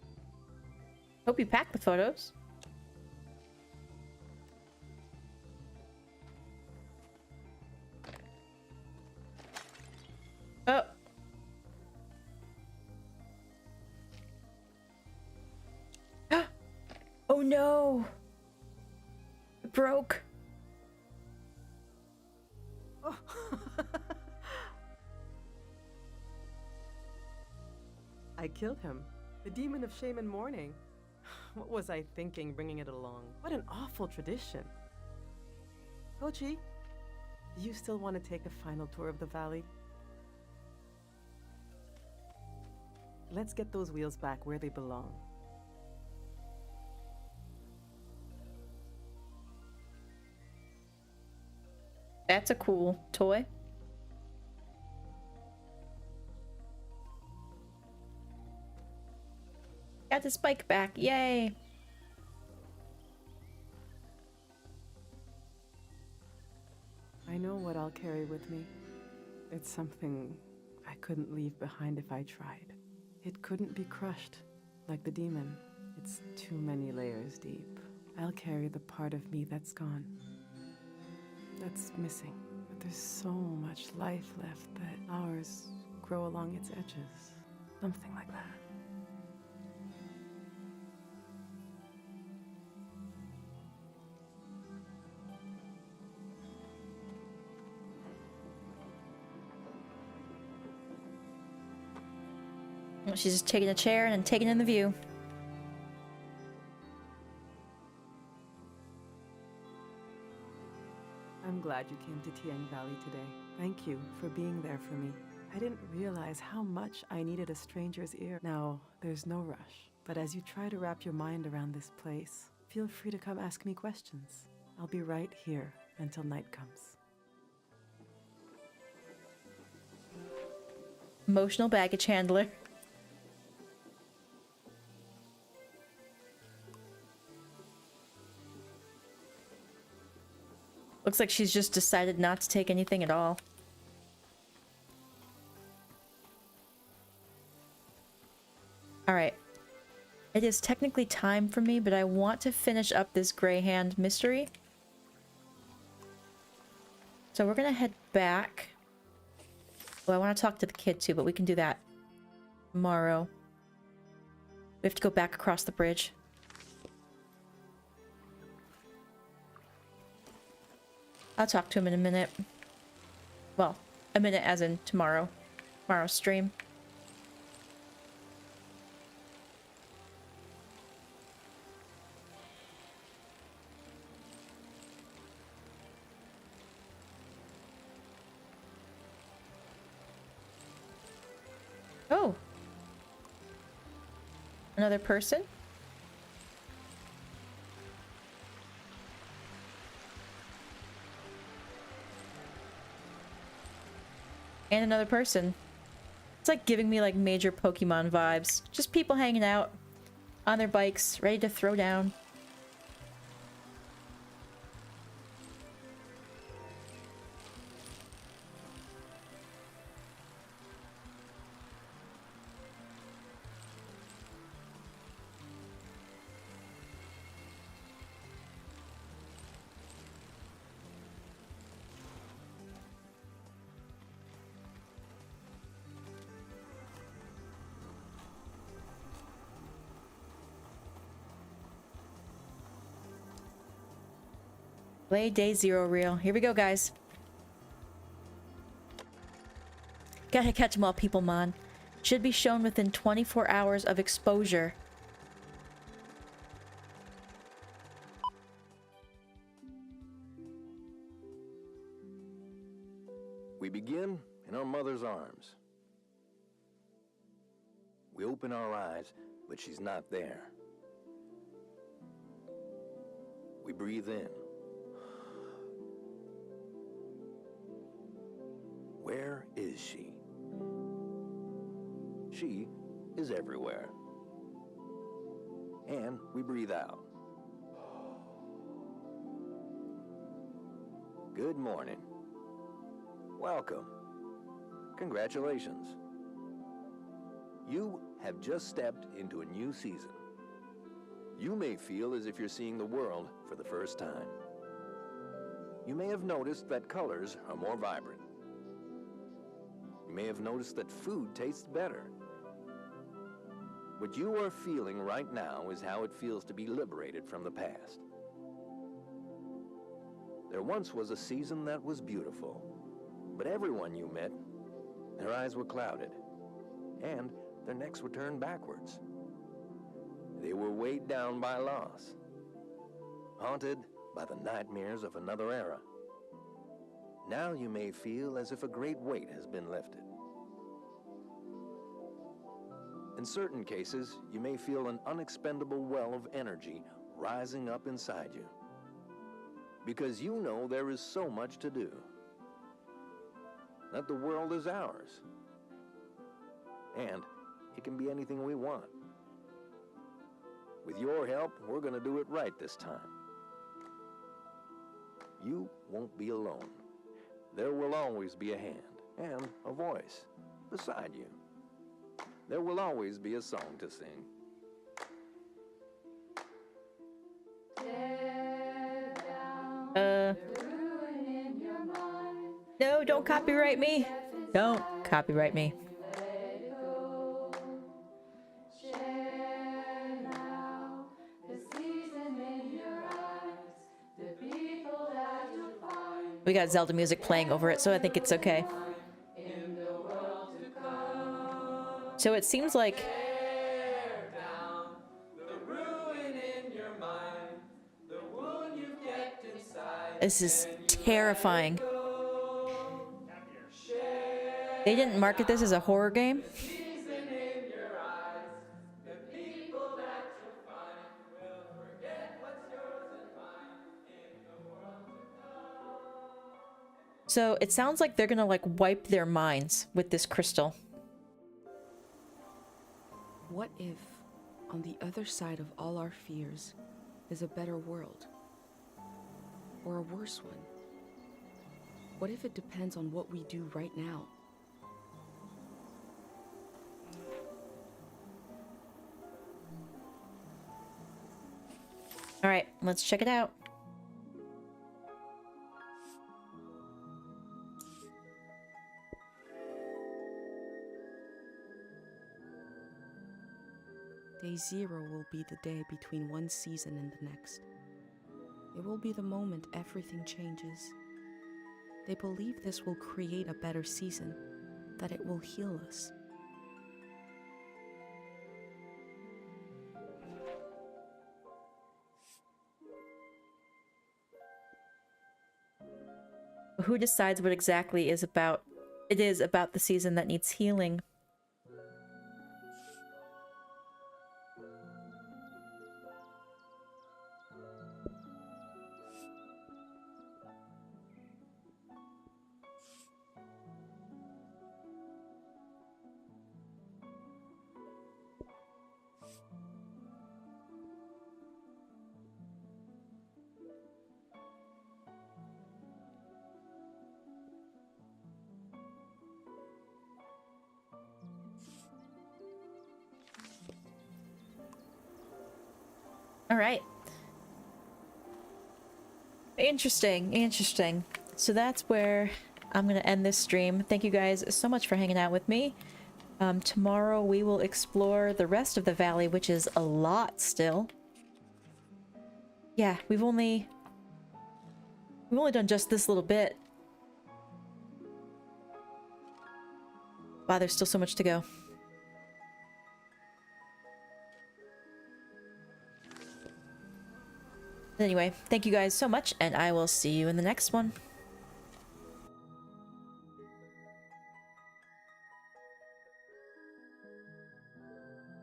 Hope you packed the photos. Oh. Oh no. It broke. Oh. I killed him. The demon of shame and mourning. What was I thinking bringing it along? What an awful tradition. Kochi, do you still want to take a final tour of the valley? Let's get those wheels back where they belong. That's a cool toy. Got this bike back, yay! I know what I'll carry with me. It's something I couldn't leave behind if I tried. It couldn't be crushed, like the demon. It's too many layers deep. I'll carry the part of me that's gone. That's missing. But there's so much life left that flowers grow along its edges. Something like that. She's just taking a chair and taking in the view. I'm glad glad you came to Tieng Valley today. Thank you for being there for me. I didn't realize how much I needed a stranger's ear. Now, there's no rush, but as you try to wrap your mind around this place, feel free to come ask me questions. I'll be right here until night comes. Emotional baggage handler. Looks like she's just decided not to take anything at all. Alright. It is technically time for me, but I want to finish up this Grey Hand mystery. So we're gonna head back. Well, I want to talk to the kid too, but we can do that tomorrow. We have to go back across the bridge. I'll talk to him in a minute. Well, a minute as in tomorrow. Tomorrow's stream. Oh. Another person? And another person. It's like giving me like major Pokemon vibes. Just people hanging out on their bikes, ready to throw down. Play day 0 reel. Here we go, guys. Gotta catch 'em all, people, man. Should be shown within 24 hours of exposure. We begin in our mother's arms. We open our eyes, but she's not there. We breathe in. Where is she? She is everywhere. And we breathe out. Good morning. Welcome. Congratulations. You have just stepped into a new season. You may feel as if you're seeing the world for the first time. You may have noticed that colors are more vibrant. You may have noticed that food tastes better. What you are feeling right now is how it feels to be liberated from the past. There once was a season that was beautiful, but everyone you met, their eyes were clouded, and their necks were turned backwards. They were weighed down by loss, haunted by the nightmares of another era. Now you may feel as if a great weight has been lifted. In certain cases, you may feel an unexpendable well of energy rising up inside you, because you know there is so much to do, that the world is ours, and it can be anything we want. With your help, we're going to do it right this time. You won't be alone. There will always be a hand and a voice beside you. There will always be a song to sing. No, don't copyright me. Don't copyright me. We got Zelda music playing over it, so I think it's okay. So it seems like this is terrifying. They didn't market this as a horror game. So it sounds like they're gonna like wipe their minds with this crystal. What if, on the other side of all our fears, is a better world? Or a worse one? What if it depends on what we do right now? All right, let's check it out. Day 0 will be the day between one season and the next. It will be the moment everything changes. They believe this will create a better season, that it will heal us. Who decides what exactly is about? It is about the season that needs healing. All right. Interesting, interesting. So that's where I'm going to end this stream. Thank you guys so much for hanging out with me. Tomorrow we will explore the rest of the valley, which is a lot still. Yeah, we've only done just this little bit. Wow, there's still so much to go. Anyway, thank you guys so much, and I will see you in the next one.